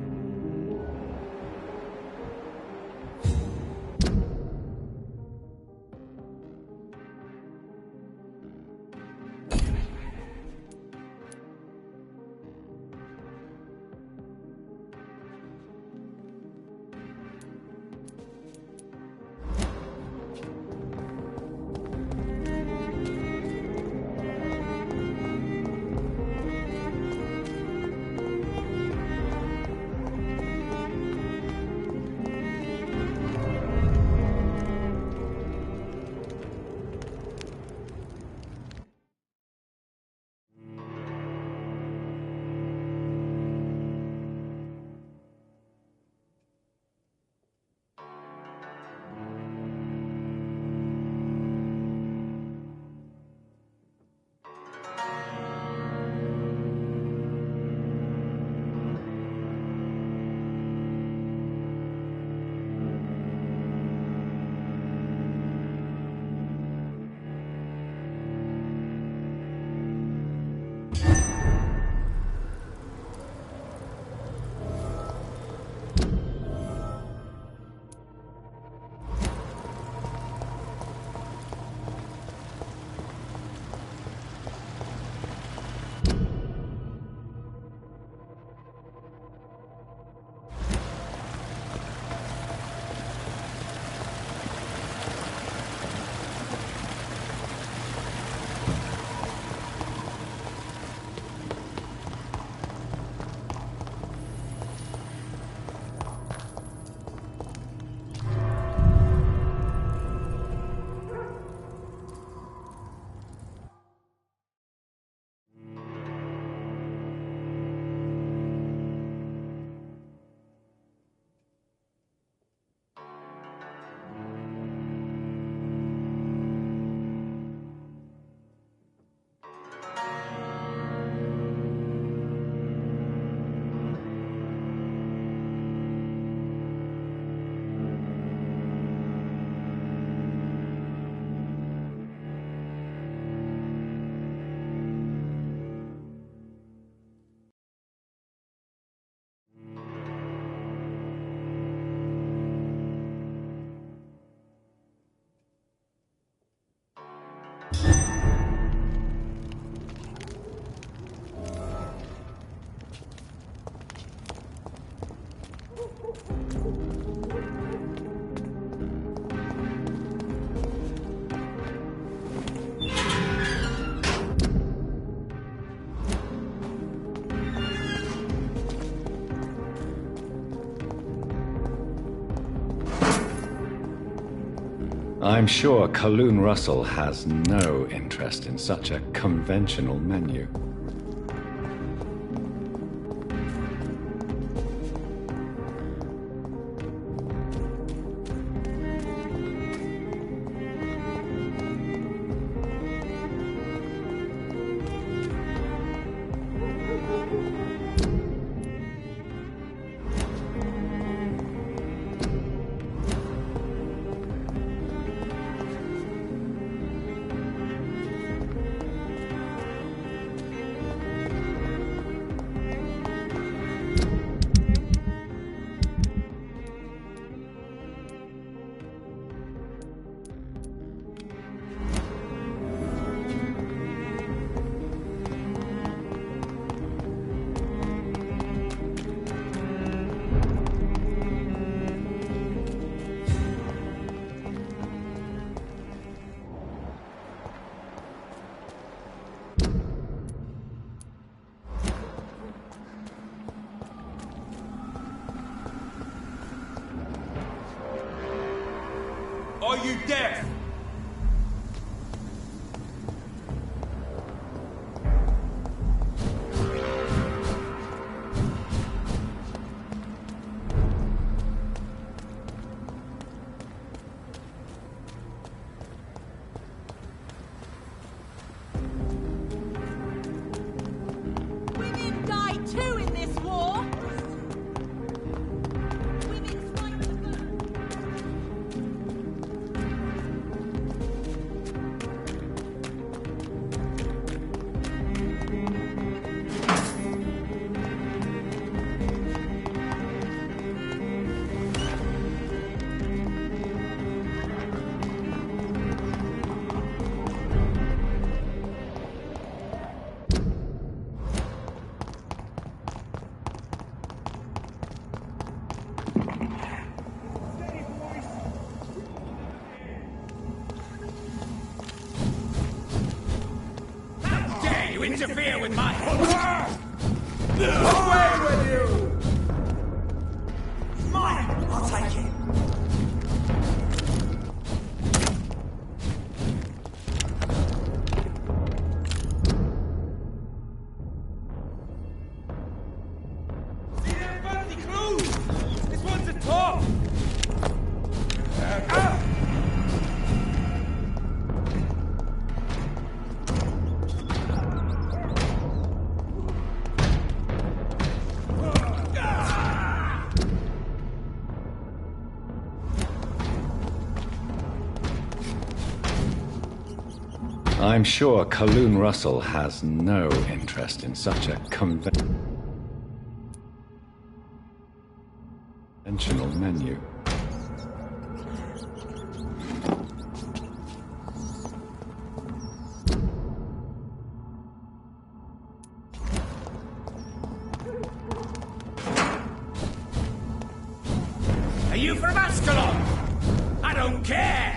I'm sure Kaloon Russell has no interest in such a conventional menu. Are you deaf? Women die too in this war! Women fight the bird. How dare you interfere with my... Away with you! Mine! I'll take it. See them fancy clues? This one's a top! I'm sure Kaloon Russell has no interest in such a conventional menu. Are you from Ascalon? I don't care!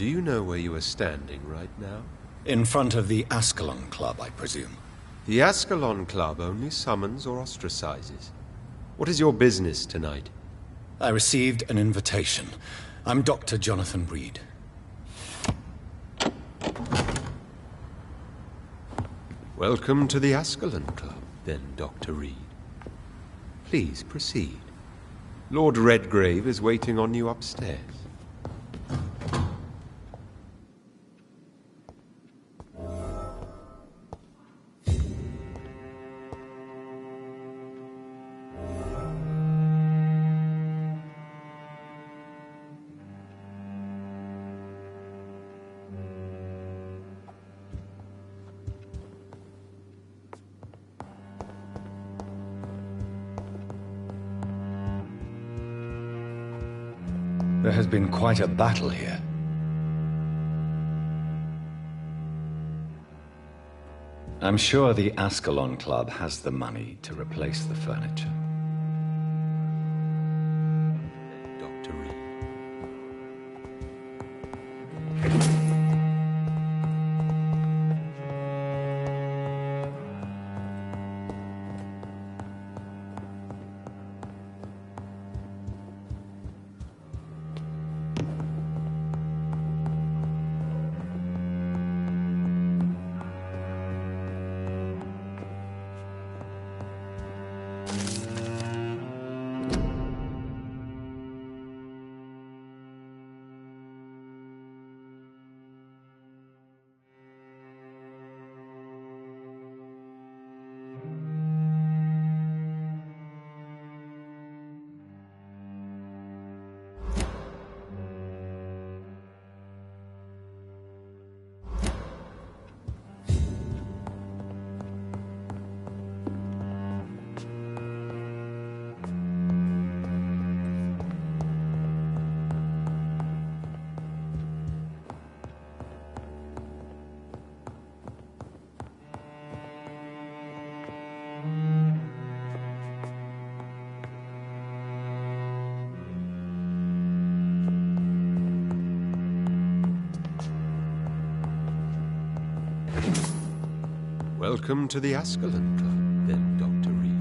Do you know where you are standing right now? In front of the Ascalon Club, I presume. The Ascalon Club only summons or ostracizes. What is your business tonight? I received an invitation. I'm Dr. Jonathan Reed. Welcome to the Ascalon Club, then, Dr. Reed. Please proceed. Lord Redgrave is waiting on you upstairs. There has been quite a battle here. I'm sure the Ascalon Club has the money to replace the furniture. Dr. Reed. Welcome to the Ascalon Club, then, Dr. Reed.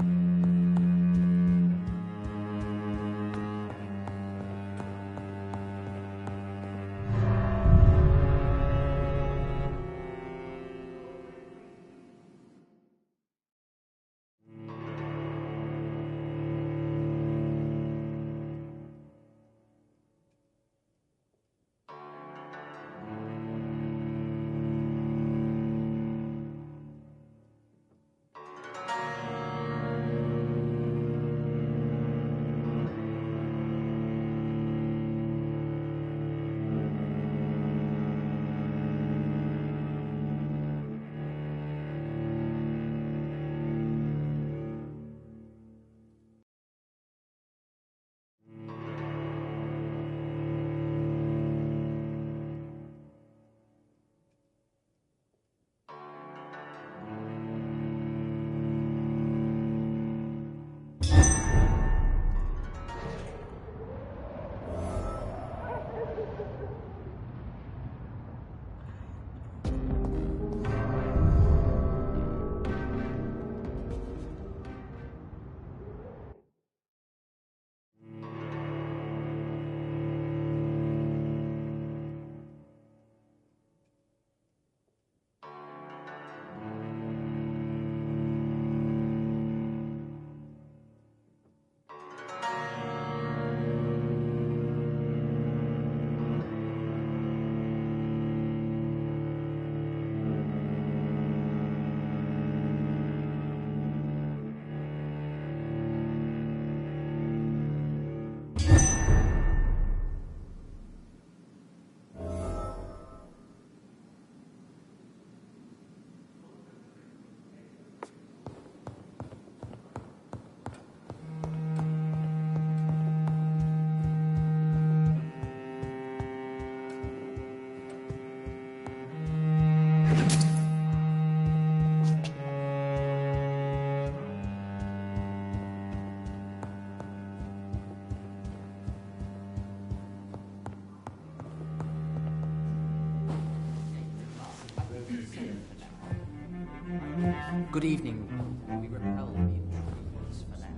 Good evening. We repel the intruders for now.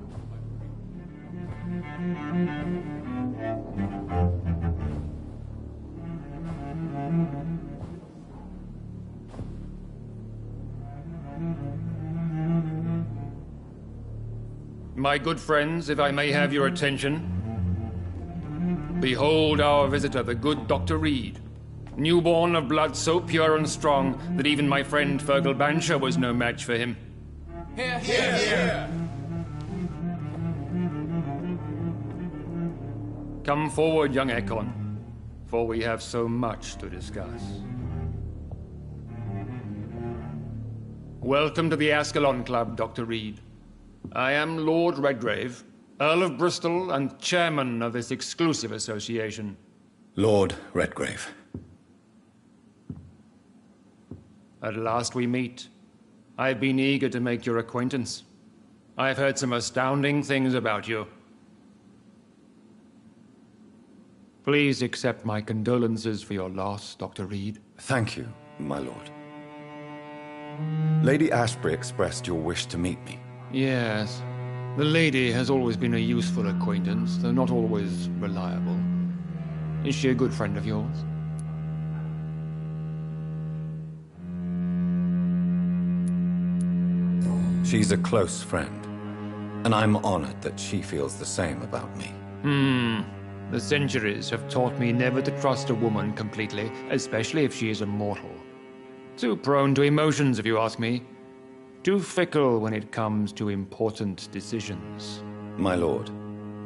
My good friends, if I may have your attention. Behold our visitor, the good Dr. Reed. Newborn of blood so pure and strong that even my friend Fergal Bancher was no match for him. Here, here, here! Come forward, young Ekon, for we have so much to discuss. Welcome to the Ascalon Club, Dr. Reed. I am Lord Redgrave, Earl of Bristol and chairman of this exclusive association. Lord Redgrave. At last we meet. I've been eager to make your acquaintance. I've heard some astounding things about you. Please accept my condolences for your loss, Dr. Reed. Thank you, my lord. Lady Ashbury expressed your wish to meet me. Yes. The lady has always been a useful acquaintance, though not always reliable. Is she a good friend of yours? She's a close friend, and I'm honored that she feels the same about me. The centuries have taught me never to trust a woman completely, especially if she is a mortal. Too prone to emotions, if you ask me. Too fickle when it comes to important decisions. My lord,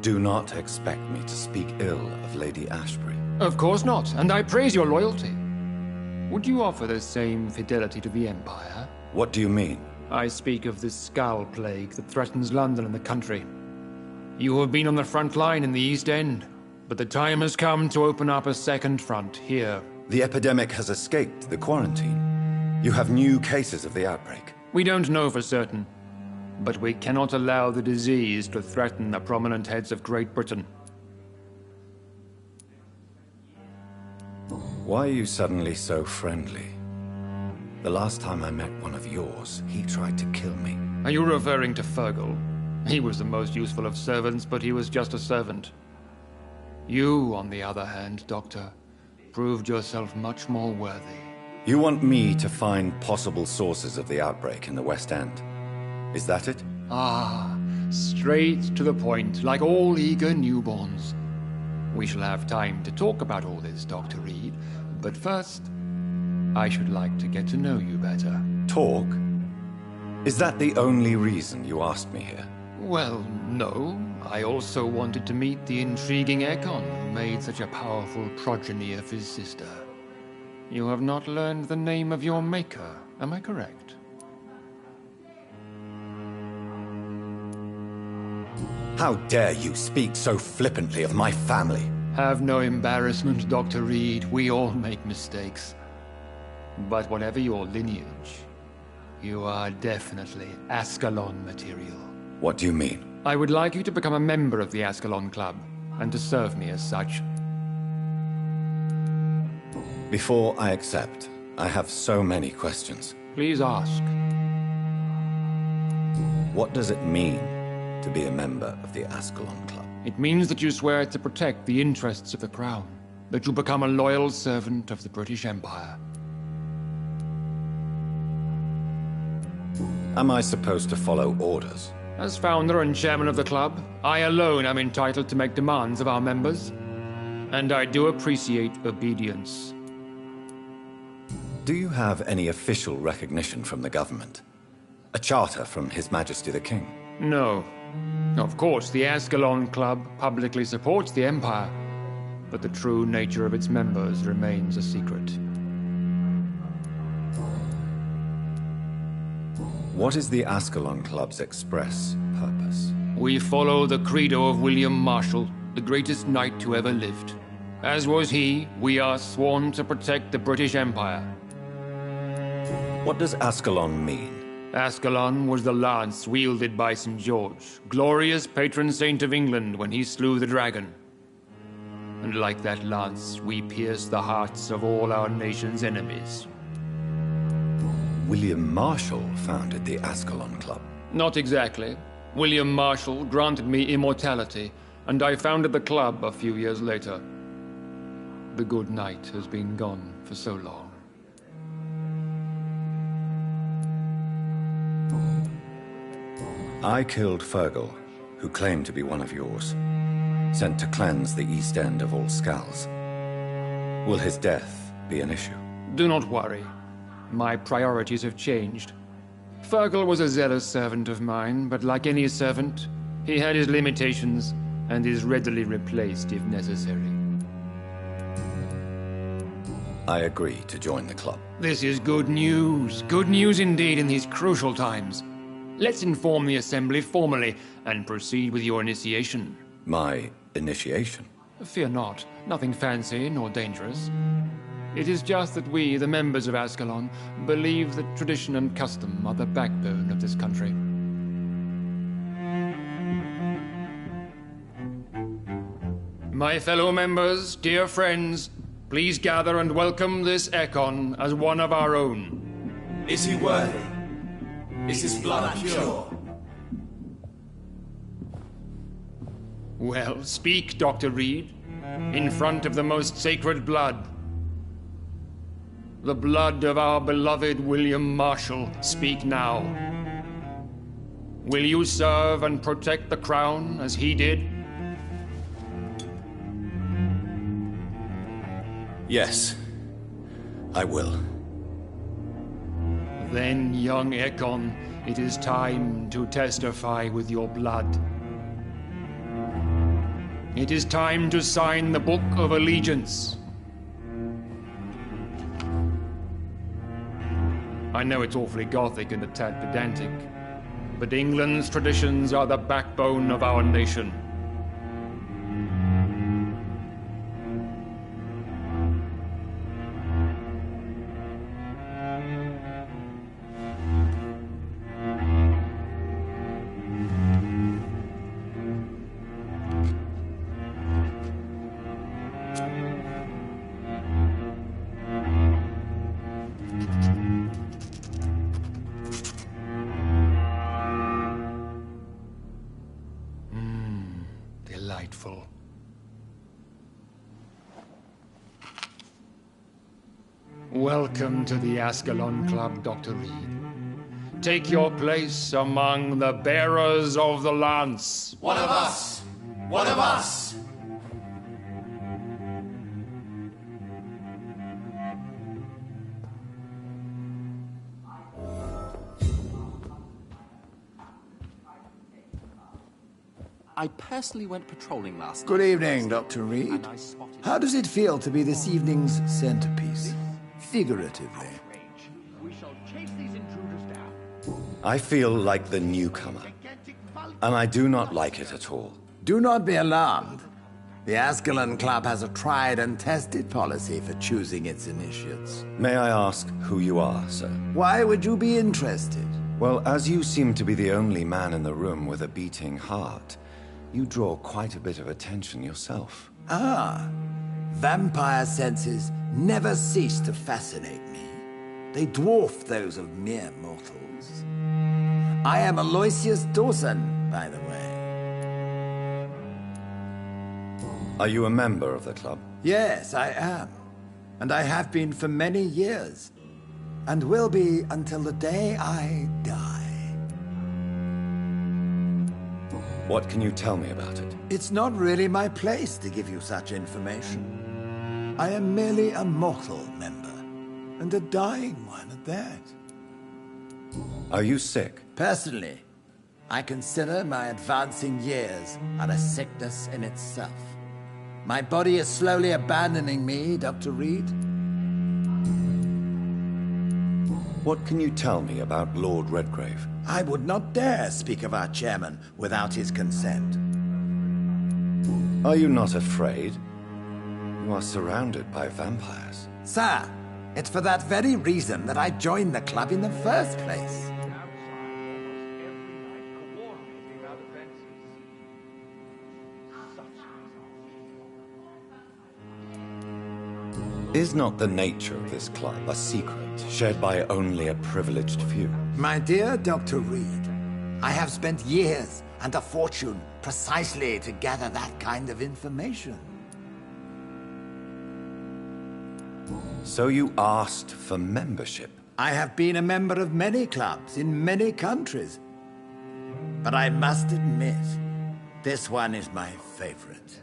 do not expect me to speak ill of Lady Ashbury. Of course not, and I praise your loyalty. Would you offer the same fidelity to the Empire? What do you mean? I speak of the Skull Plague that threatens London and the country. You have been on the front line in the East End, but the time has come to open up a second front here. The epidemic has escaped the quarantine. You have new cases of the outbreak. We don't know for certain, but we cannot allow the disease to threaten the prominent heads of Great Britain. Why are you suddenly so friendly? The last time I met one of yours, he tried to kill me. Are you referring to Fergal? He was the most useful of servants, but he was just a servant. You, on the other hand, Doctor, proved yourself much more worthy. You want me to find possible sources of the outbreak in the West End? Is that it? Ah, straight to the point, like all eager newborns. We shall have time to talk about all this, Dr. Reed, but first, I should like to get to know you better. Talk? Is that the only reason you asked me here? Well, no. I also wanted to meet the intriguing Ekon who made such a powerful progeny of his sister. You have not learned the name of your maker, am I correct? How dare you speak so flippantly of my family? Have no embarrassment, Dr. Reed. We all make mistakes. But whatever your lineage, you are definitely Ascalon material. What do you mean? I would like you to become a member of the Ascalon Club, and to serve me as such. Before I accept, I have so many questions. Please ask. What does it mean to be a member of the Ascalon Club? It means that you swear to protect the interests of the Crown, that you become a loyal servant of the British Empire. Am I supposed to follow orders? As founder and chairman of the club, I alone am entitled to make demands of our members, and I do appreciate obedience. Do you have any official recognition from the government? A charter from His Majesty the King? No. Of course, the Ascalon Club publicly supports the Empire, but the true nature of its members remains a secret. What is the Ascalon Club's express purpose? We follow the credo of William Marshall, the greatest knight who ever lived. As was he, we are sworn to protect the British Empire. What does Ascalon mean? Ascalon was the lance wielded by St. George, glorious patron saint of England when he slew the dragon. And like that lance, we pierce the hearts of all our nation's enemies. William Marshall founded the Ascalon Club. Not exactly. William Marshall granted me immortality, and I founded the club a few years later. The good knight has been gone for so long. I killed Fergal, who claimed to be one of yours, sent to cleanse the East End of all Skulls. Will his death be an issue? Do not worry. My priorities have changed. Fergal was a zealous servant of mine, but like any servant, he had his limitations and is readily replaced if necessary. I agree to join the club. This is good news. Good news indeed in these crucial times. Let's inform the Assembly formally and proceed with your initiation. My initiation? Fear not. Nothing fancy nor dangerous. It is just that we, the members of Ascalon, believe that tradition and custom are the backbone of this country. My fellow members, dear friends, please gather and welcome this Ekon as one of our own. Is he worthy? Is his blood pure? Well, speak, Dr. Reed, in front of the most sacred blood. The blood of our beloved William Marshall, speak now. Will you serve and protect the crown as he did? Yes, I will. Then, young Ekon, it is time to testify with your blood. It is time to sign the Book of Allegiance. I know it's awfully gothic and a tad pedantic, but England's traditions are the backbone of our nation. Delightful. Welcome to the Ascalon Club, Dr. Reed. Take your place among the bearers of the lance. One of us! One of us! I personally went patrolling last night. Good evening, Dr. Reed. How does it feel to be this evening's centerpiece? Figuratively. We shall chase these intruders down. I feel like the newcomer, and I do not like it at all. Do not be alarmed. The Ascalon Club has a tried and tested policy for choosing its initiates. May I ask who you are, sir? Why would you be interested? Well, as you seem to be the only man in the room with a beating heart, you draw quite a bit of attention yourself. Ah, vampire senses never cease to fascinate me. They dwarf those of mere mortals. I am Aloysius Dawson, by the way. Are you a member of the club? Yes, I am. And I have been for many years. And will be until the day I die. What can you tell me about it? It's not really my place to give you such information. I am merely a mortal member, and a dying one at that. Are you sick? Personally, I consider my advancing years are a sickness in itself. My body is slowly abandoning me, Dr. Reed. What can you tell me about Lord Redgrave? I would not dare speak of our chairman without his consent. Are you not afraid? You are surrounded by vampires. Sir, it's for that very reason that I joined the club in the first place. Is not the nature of this club a secret shared by only a privileged few? My dear Dr. Reed, I have spent years and a fortune precisely to gather that kind of information. So you asked for membership? I have been a member of many clubs in many countries. But I must admit, this one is my favorite.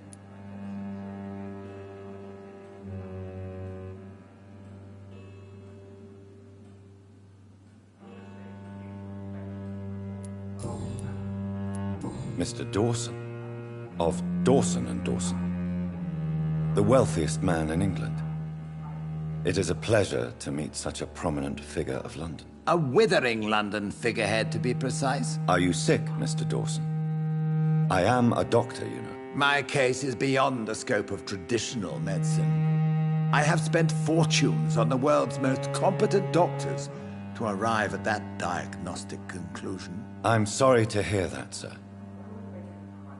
Mr. Dawson, of Dawson and Dawson, the wealthiest man in England. It is a pleasure to meet such a prominent figure of London. A withering London figurehead, to be precise. Are you sick, Mr. Dawson? I am a doctor, you know. My case is beyond the scope of traditional medicine. I have spent fortunes on the world's most competent doctors to arrive at that diagnostic conclusion. I'm sorry to hear that, sir.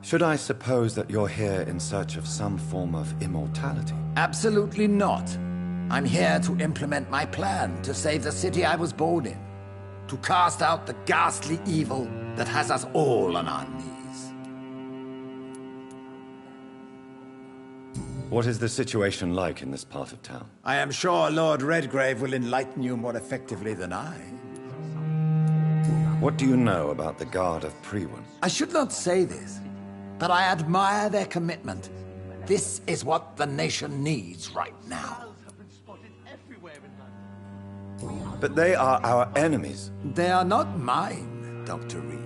Should I suppose that you're here in search of some form of immortality? Absolutely not. I'm here to implement my plan to save the city I was born in. To cast out the ghastly evil that has us all on our knees. What is the situation like in this part of town? I am sure Lord Redgrave will enlighten you more effectively than I. What do you know about the Guard of Priwen? I should not say this, but I admire their commitment. This is what the nation needs right now. But they are our enemies. They are not mine, Dr. Reed.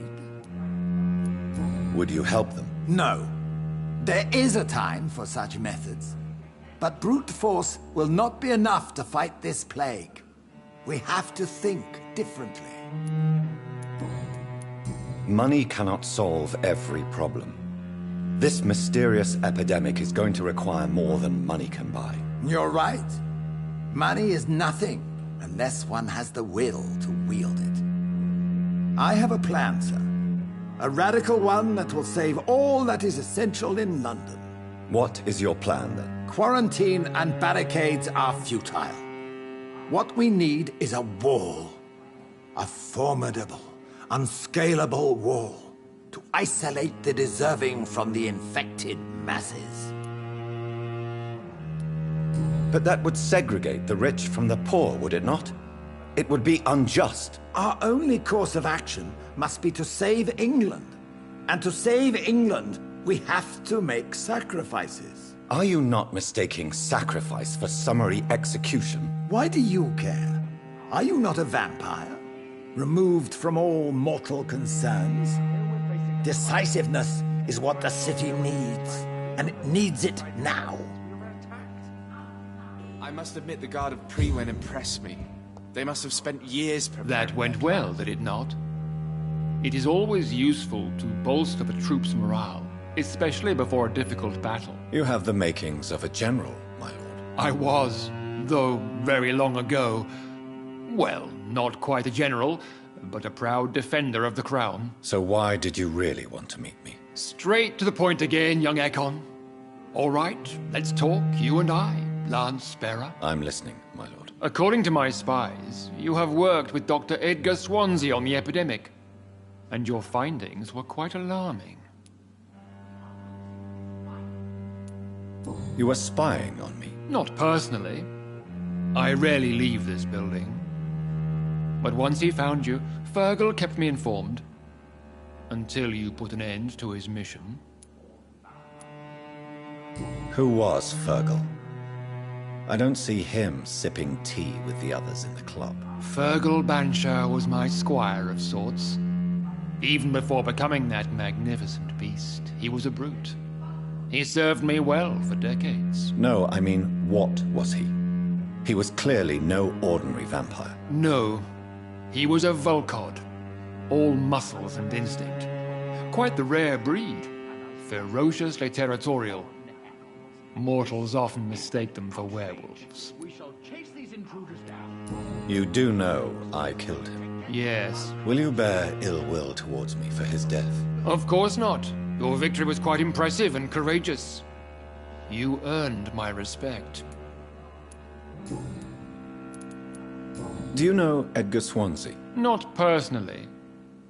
Would you help them? No. There is a time for such methods. But brute force will not be enough to fight this plague. We have to think differently. Money cannot solve every problem. This mysterious epidemic is going to require more than money can buy. You're right. Money is nothing unless one has the will to wield it. I have a plan, sir. A radical one that will save all that is essential in London. What is your plan, then? Quarantine and barricades are futile. What we need is a wall. A formidable, unscalable wall to isolate the deserving from the infected masses. But that would segregate the rich from the poor, would it not? It would be unjust. Our only course of action must be to save England. And to save England, we have to make sacrifices. Are you not mistaking sacrifice for summary execution? Why do you care? Are you not a vampire? Removed from all mortal concerns? Decisiveness is what the city needs, and it needs it now. I must admit the Guard of Priwen impressed me. They must have spent years preparing. That went well, did it not? It is always useful to bolster the troops' morale, especially before a difficult battle. You have the makings of a general, my lord. I was, though very long ago. Well, not quite a general, but a proud defender of the crown. So why did you really want to meet me? Straight to the point again, young Ekon. All right, let's talk, you and I, Lance Sparrow. I'm listening, my lord. According to my spies, you have worked with Dr. Edgar Swansea on the epidemic, and your findings were quite alarming. You were spying on me? Not personally. I rarely leave this building. But once he found you, Fergal kept me informed. Until you put an end to his mission. Who was Fergal? I don't see him sipping tea with the others in the club. Fergal Banshire was my squire of sorts. Even before becoming that magnificent beast, he was a brute. He served me well for decades. No, I mean, what was he? He was clearly no ordinary vampire. No, he was a Volcod. All muscles and instinct. Quite the rare breed. Ferociously territorial. Mortals often mistake them for werewolves. We shall chase these intruders down. You do know I killed him. Yes. Will you bear ill will towards me for his death? Of course not. Your victory was quite impressive and courageous. You earned my respect. Do you know Edgar Swansea? Not personally,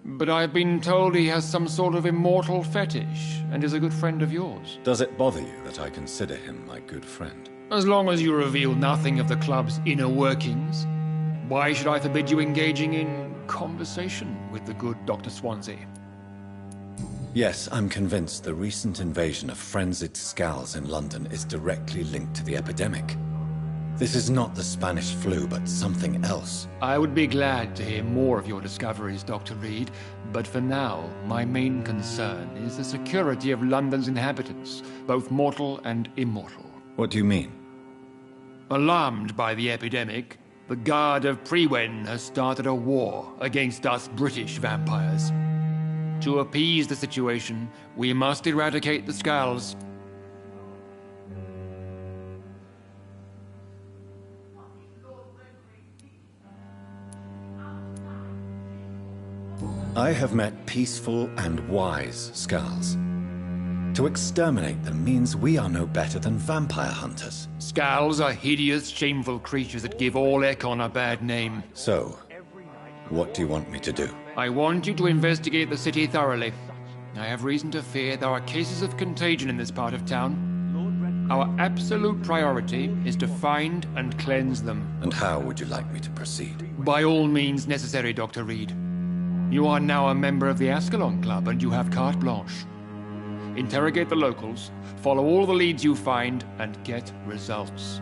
but I've been told he has some sort of immortal fetish and is a good friend of yours. Does it bother you that I consider him my good friend? As long as you reveal nothing of the club's inner workings, why should I forbid you engaging in conversation with the good Dr. Swansea? Yes, I'm convinced the recent invasion of frenzied Scals in London is directly linked to the epidemic. This is not the Spanish flu, but something else. I would be glad to hear more of your discoveries, Dr. Reed, but for now, my main concern is the security of London's inhabitants, both mortal and immortal. What do you mean? Alarmed by the epidemic, the Guard of Prewen has started a war against us British vampires. To appease the situation, we must eradicate the Scals. I have met peaceful and wise Scals. To exterminate them means we are no better than vampire hunters. Scals are hideous, shameful creatures that give all Ekon a bad name. So, what do you want me to do? I want you to investigate the city thoroughly. I have reason to fear there are cases of contagion in this part of town. Our absolute priority is to find and cleanse them. And how would you like me to proceed? By all means necessary, Dr. Reed. You are now a member of the Ascalon Club and you have carte blanche. Interrogate the locals, follow all the leads you find, and get results.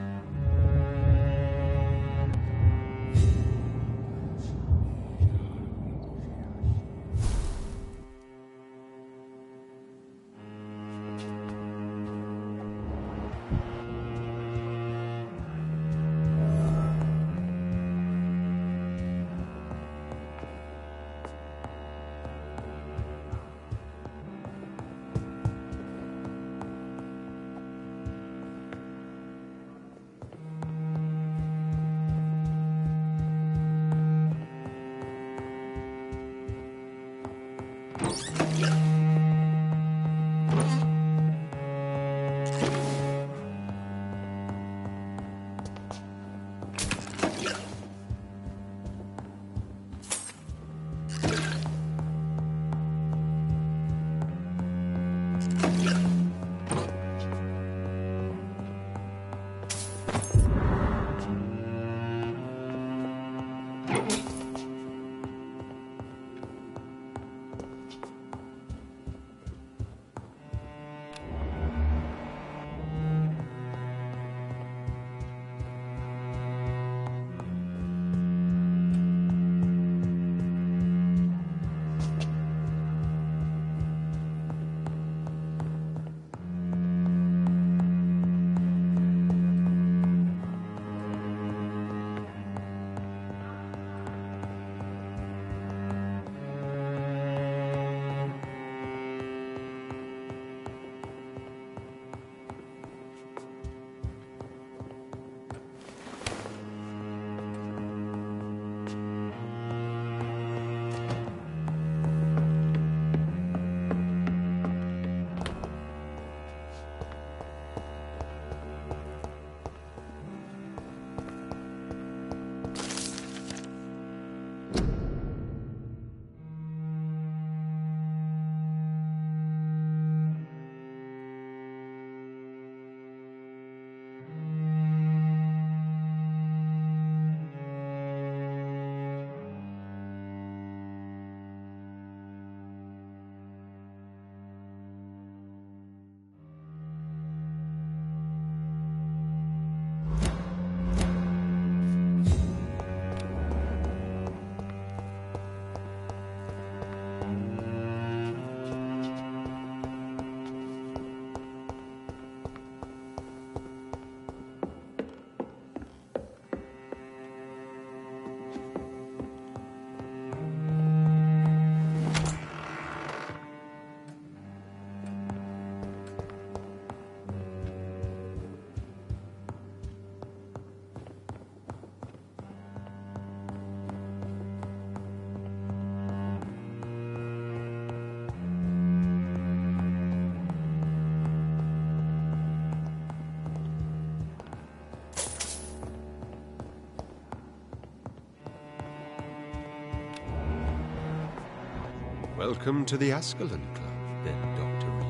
Welcome to the Ascalon Club, then, Dr. Reed.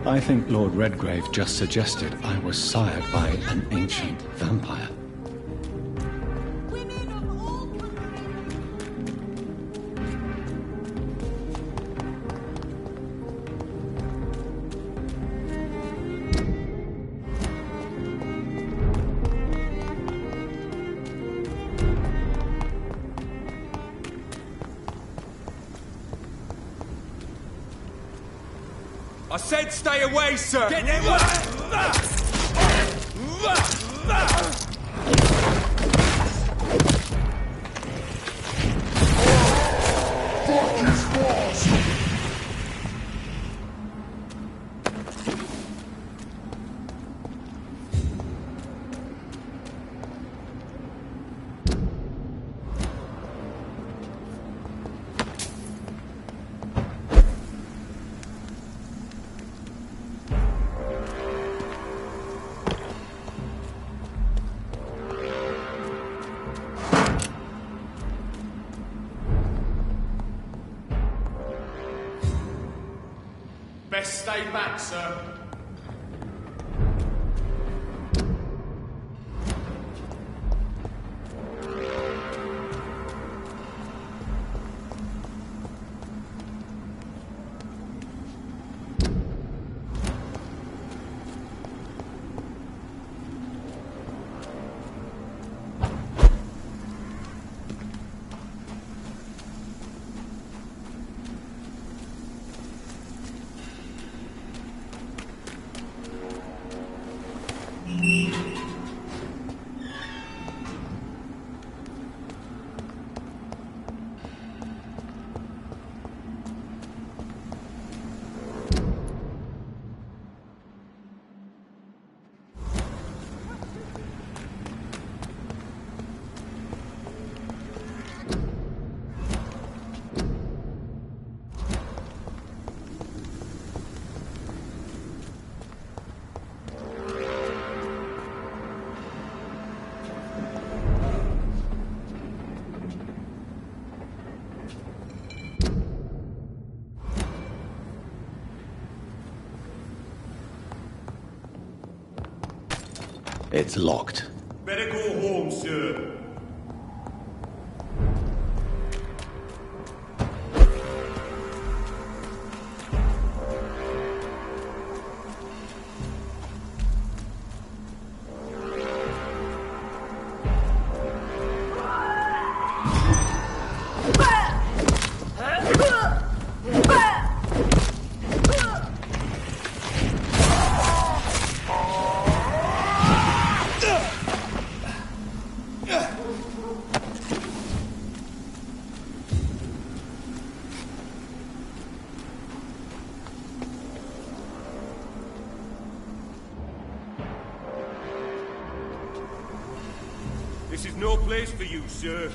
I think Lord Redgrave just suggested I was sired by an ancient vampire. I said stay away, sir! Get them! Best stay back, sir. It's locked. Better go home, sir. This is no place for you, sir.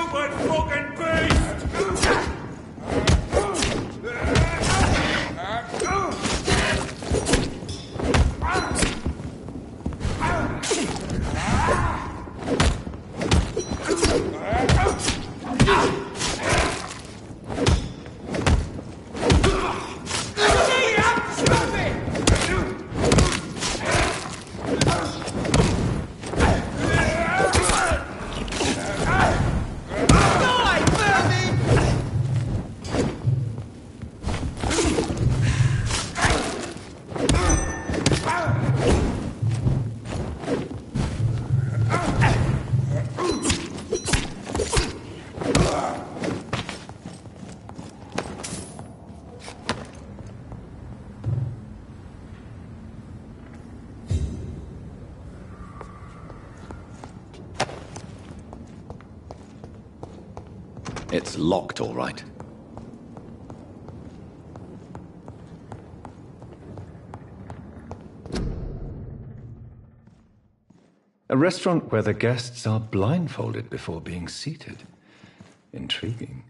stupid fucking beast! It's locked, all right. A restaurant where the guests are blindfolded before being seated. Intriguing.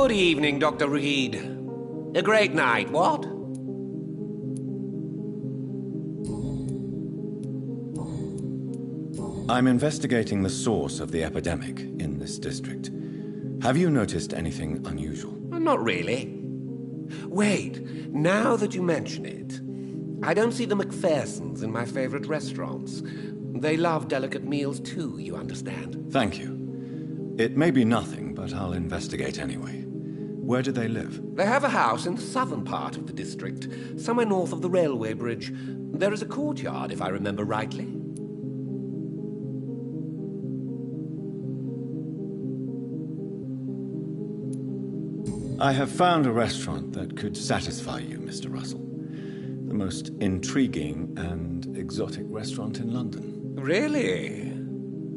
Good evening, Dr. Reed. A great night, what? I'm investigating the source of the epidemic in this district. Have you noticed anything unusual? Not really. Wait, now that you mention it, I don't see the McPhersons in my favorite restaurants. They love delicate meals too, you understand? Thank you. It may be nothing, but I'll investigate anyway. Where do they live? They have a house in the southern part of the district, somewhere north of the railway bridge. There is a courtyard, if I remember rightly. I have found a restaurant that could satisfy you, Mr. Russell. The most intriguing and exotic restaurant in London. Really?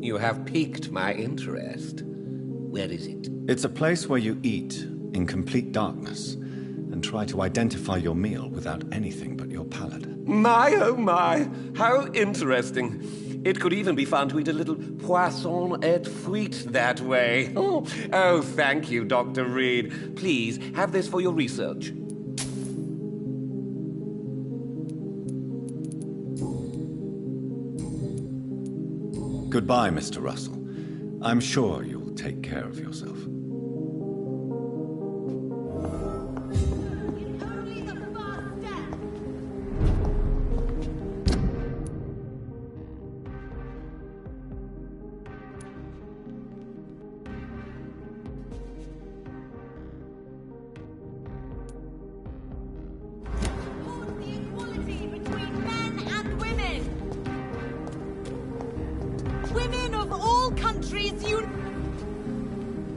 You have piqued my interest. Where is it? It's a place where you eat in complete darkness and try to identify your meal without anything but your palate. My, oh my, how interesting. It could even be fun to eat a little poisson et fruits that way. Oh, thank you, Dr. Reed. Please, have this for your research. Goodbye, Mr. Russell. I'm sure you'll take care of yourself.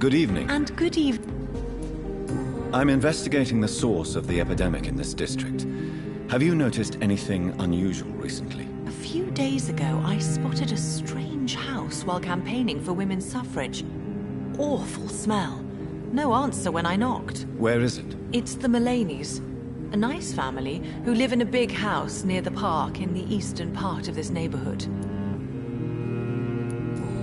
Good evening. And good evening. I'm investigating the source of the epidemic in this district. Have you noticed anything unusual recently? A few days ago, I spotted a strange house while campaigning for women's suffrage. Awful smell. No answer when I knocked. Where is it? It's the Mullaneys, a nice family who live in a big house near the park in the eastern part of this neighborhood.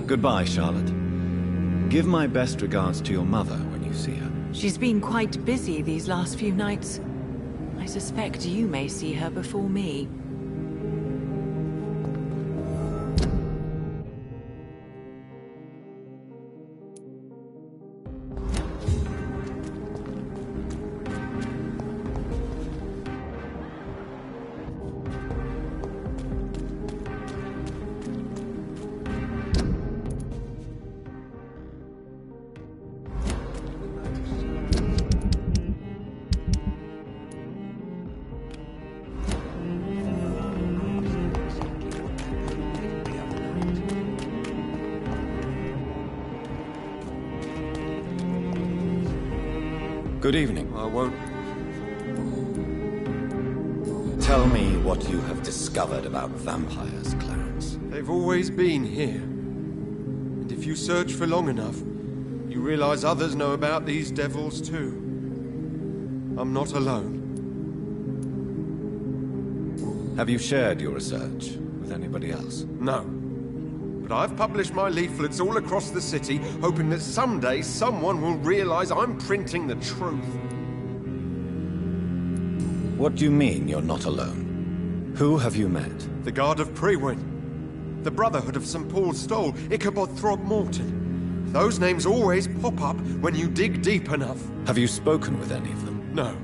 Goodbye, Charlotte. Give my best regards to your mother when you see her. She's been quite busy these last few nights. I suspect you may see her before me. Good evening. I won't. Tell me what you have discovered about vampires, Clarence. They've always been here. And if you search for long enough, you realize others know about these devils too. I'm not alone. Have you shared your research with anybody else? No. But I've published my leaflets all across the city, hoping that someday someone will realize I'm printing the truth. What do you mean you're not alone? Who have you met? The Guard of Prewin, the Brotherhood of St. Paul's Stole, Ichabod Throgmorton. Those names always pop up when you dig deep enough. Have you spoken with any of them? No.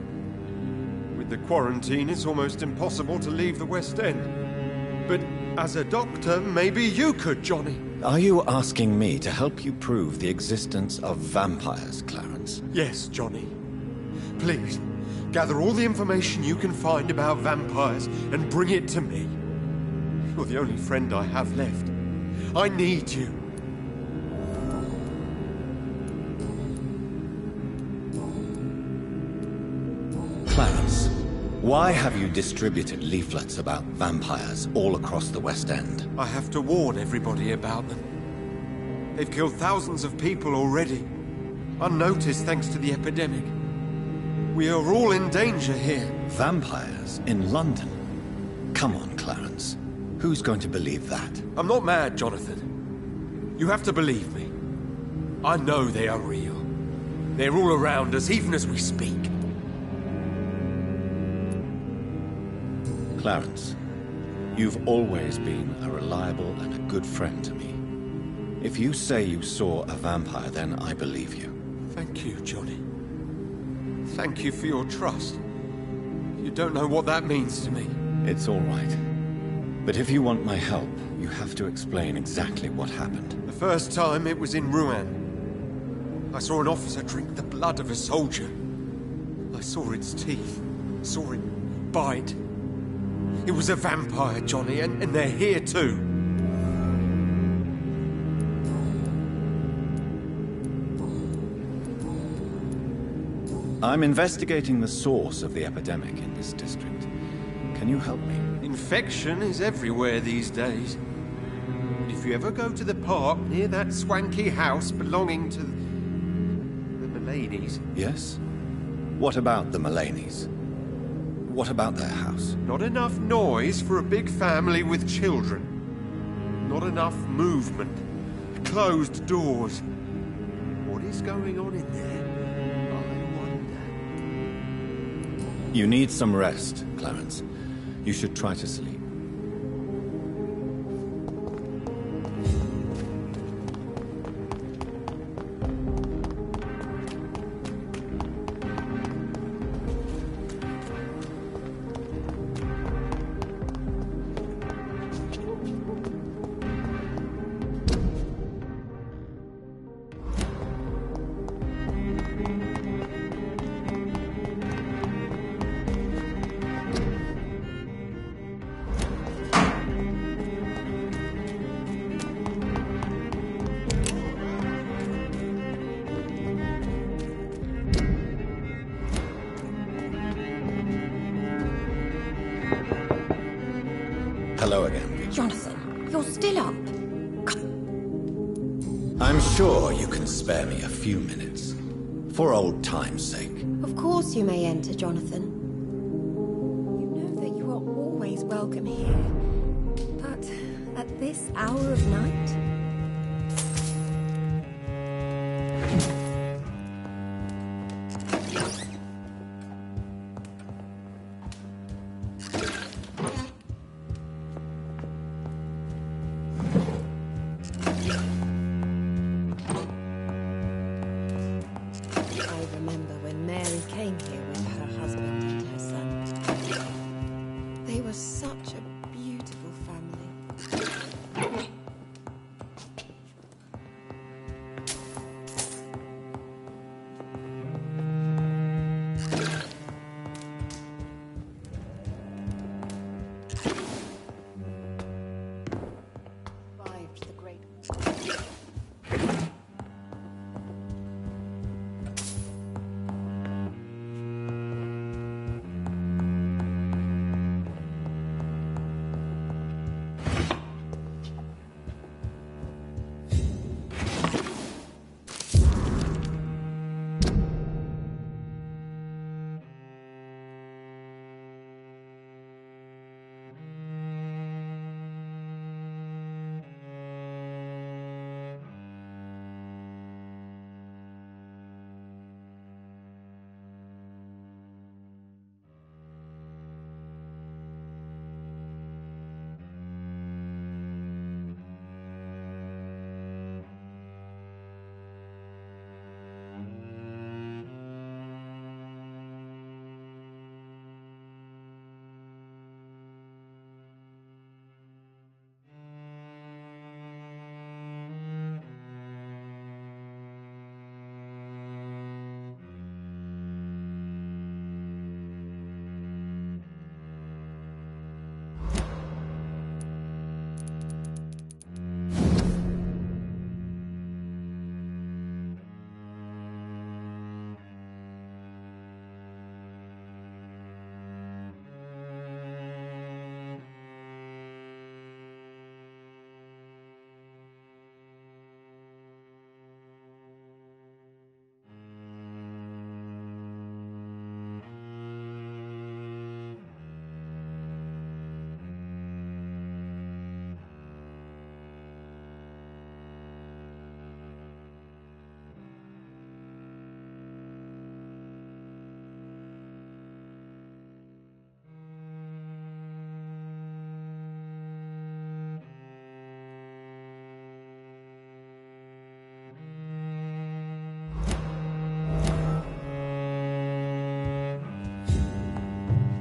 With the quarantine, it's almost impossible to leave the West End. But as a doctor, maybe you could, Johnny. Are you asking me to help you prove the existence of vampires, Clarence? Yes, Johnny. Please, gather all the information you can find about vampires and bring it to me. You're the only friend I have left. I need you. Clarence, why have you distributed leaflets about vampires all across the West End? I have to warn everybody about them. They've killed thousands of people already, unnoticed thanks to the epidemic. We are all in danger here. Vampires in London? Come on, Clarence. Who's going to believe that? I'm not mad, Jonathan. You have to believe me. I know they are real. They're all around us, even as we speak. Clarence, you've always been a reliable and a good friend to me. If you say you saw a vampire, then I believe you. Thank you, Johnny. Thank you for your trust. You don't know what that means to me. It's all right. But if you want my help, you have to explain exactly what happened. The first time, it was in Rouen. I saw an officer drink the blood of a soldier. I saw its teeth, saw it bite. It was a vampire, Johnny, and they're here too. I'm investigating the source of the epidemic in this district. Can you help me? Infection is everywhere these days. And if you ever go to the park near that swanky house belonging to the Mullaneys... Yes? What about the Mullaneys? What about their house? Not enough noise for a big family with children. Not enough movement. Closed doors. What is going on in there? I wonder. You need some rest, Clarence. You should try to sleep. Hello again. Jonathan, you're still up. I'm sure you can spare me a few minutes. For old time's sake. Of course you may enter, Jonathan. You know that you are always welcome here. But at this hour of night?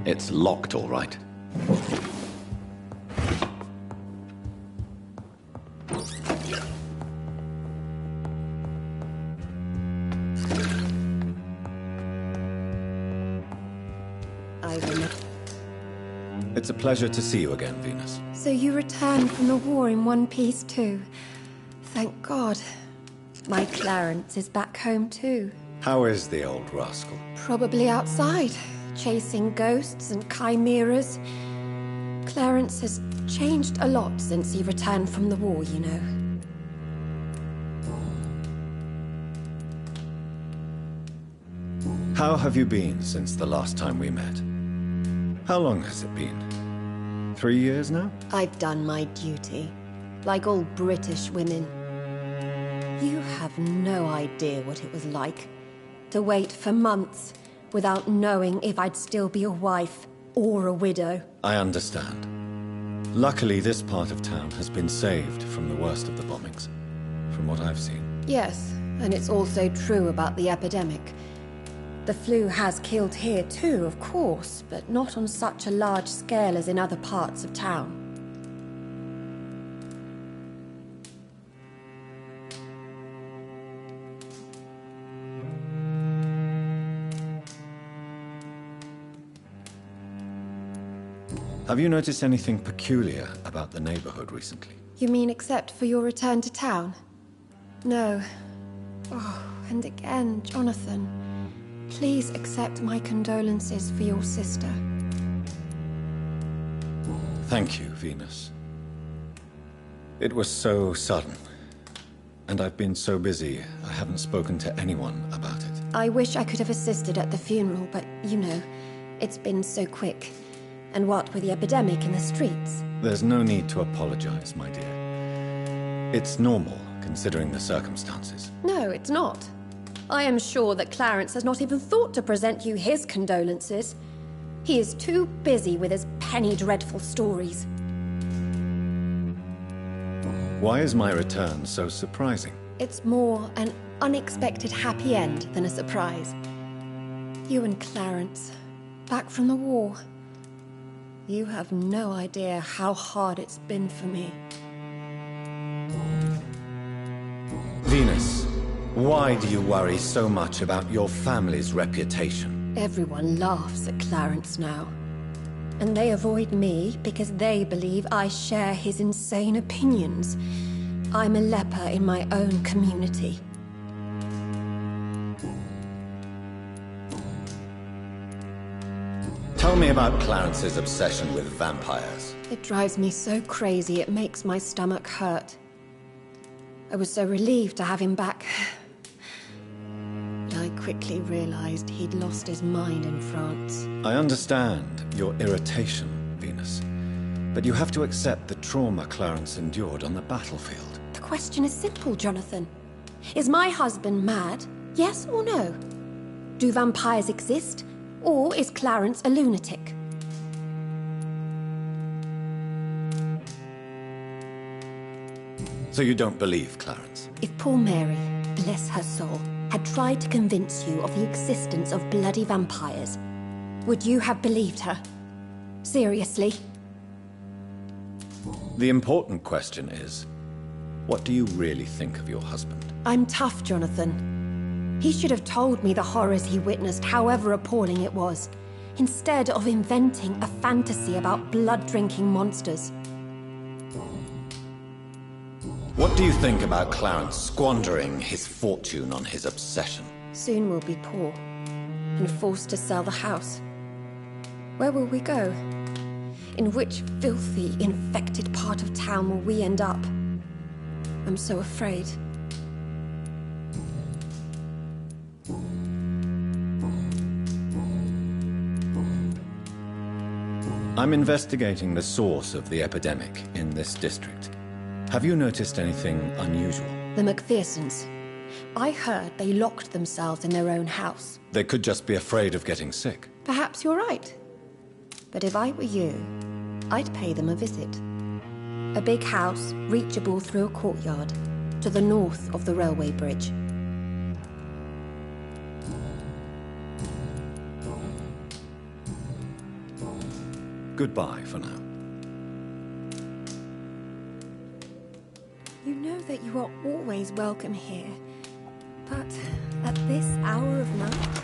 It's locked, all right. It's a pleasure to see you again, Venus. So you returned from the war in one piece too. Thank God. My Clarence is back home too. How is the old rascal? Probably outside, chasing ghosts and chimeras. Clarence has changed a lot since he returned from the war, you know. How have you been since the last time we met? How long has it been? 3 years now? I've done my duty, like all British women. You have no idea what it was like to wait for months without knowing if I'd still be a wife or a widow. I understand. Luckily, this part of town has been saved from the worst of the bombings, from what I've seen. Yes, and it's also true about the epidemic. The flu has killed here too, of course, but not on such a large scale as in other parts of town. Have you noticed anything peculiar about the neighborhood recently? You mean except for your return to town? No. Oh, and again, Jonathan. Please accept my condolences for your sister. Thank you, Venus. It was so sudden. And I've been so busy, I haven't spoken to anyone about it. I wish I could have assisted at the funeral, but you know, it's been so quick. And what with the epidemic in the streets? There's no need to apologize, my dear. It's normal, considering the circumstances. No, it's not. I am sure that Clarence has not even thought to present you his condolences. He is too busy with his penny dreadful stories. Why is my return so surprising? It's more an unexpected happy end than a surprise. You and Clarence, back from the war. You have no idea how hard it's been for me. Venus, why do you worry so much about your family's reputation? Everyone laughs at Clarence now. And they avoid me because they believe I share his insane opinions. I'm a leper in my own community. Tell me about Clarence's obsession with vampires. It drives me so crazy it makes my stomach hurt. I was so relieved to have him back. But I quickly realized he'd lost his mind in France. I understand your irritation, Venus. But you have to accept the trauma Clarence endured on the battlefield. The question is simple, Jonathan. Is my husband mad? Yes or no? Do vampires exist? Or is Clarence a lunatic? So you don't believe Clarence? If poor Mary, bless her soul, had tried to convince you of the existence of bloody vampires, would you have believed her? Seriously? The important question is, what do you really think of your husband? I'm tough, Jonathan. He should have told me the horrors he witnessed, however appalling it was, instead of inventing a fantasy about blood-drinking monsters. What do you think about Clarence squandering his fortune on his obsession? Soon we'll be poor, and forced to sell the house. Where will we go? In which filthy, infected part of town will we end up? I'm so afraid. I'm investigating the source of the epidemic in this district. Have you noticed anything unusual? The McPhersons. I heard they locked themselves in their own house. They could just be afraid of getting sick. Perhaps you're right. But if I were you, I'd pay them a visit. A big house, reachable through a courtyard, to the north of the railway bridge. Goodbye for now. You know that you are always welcome here. But at this hour of night...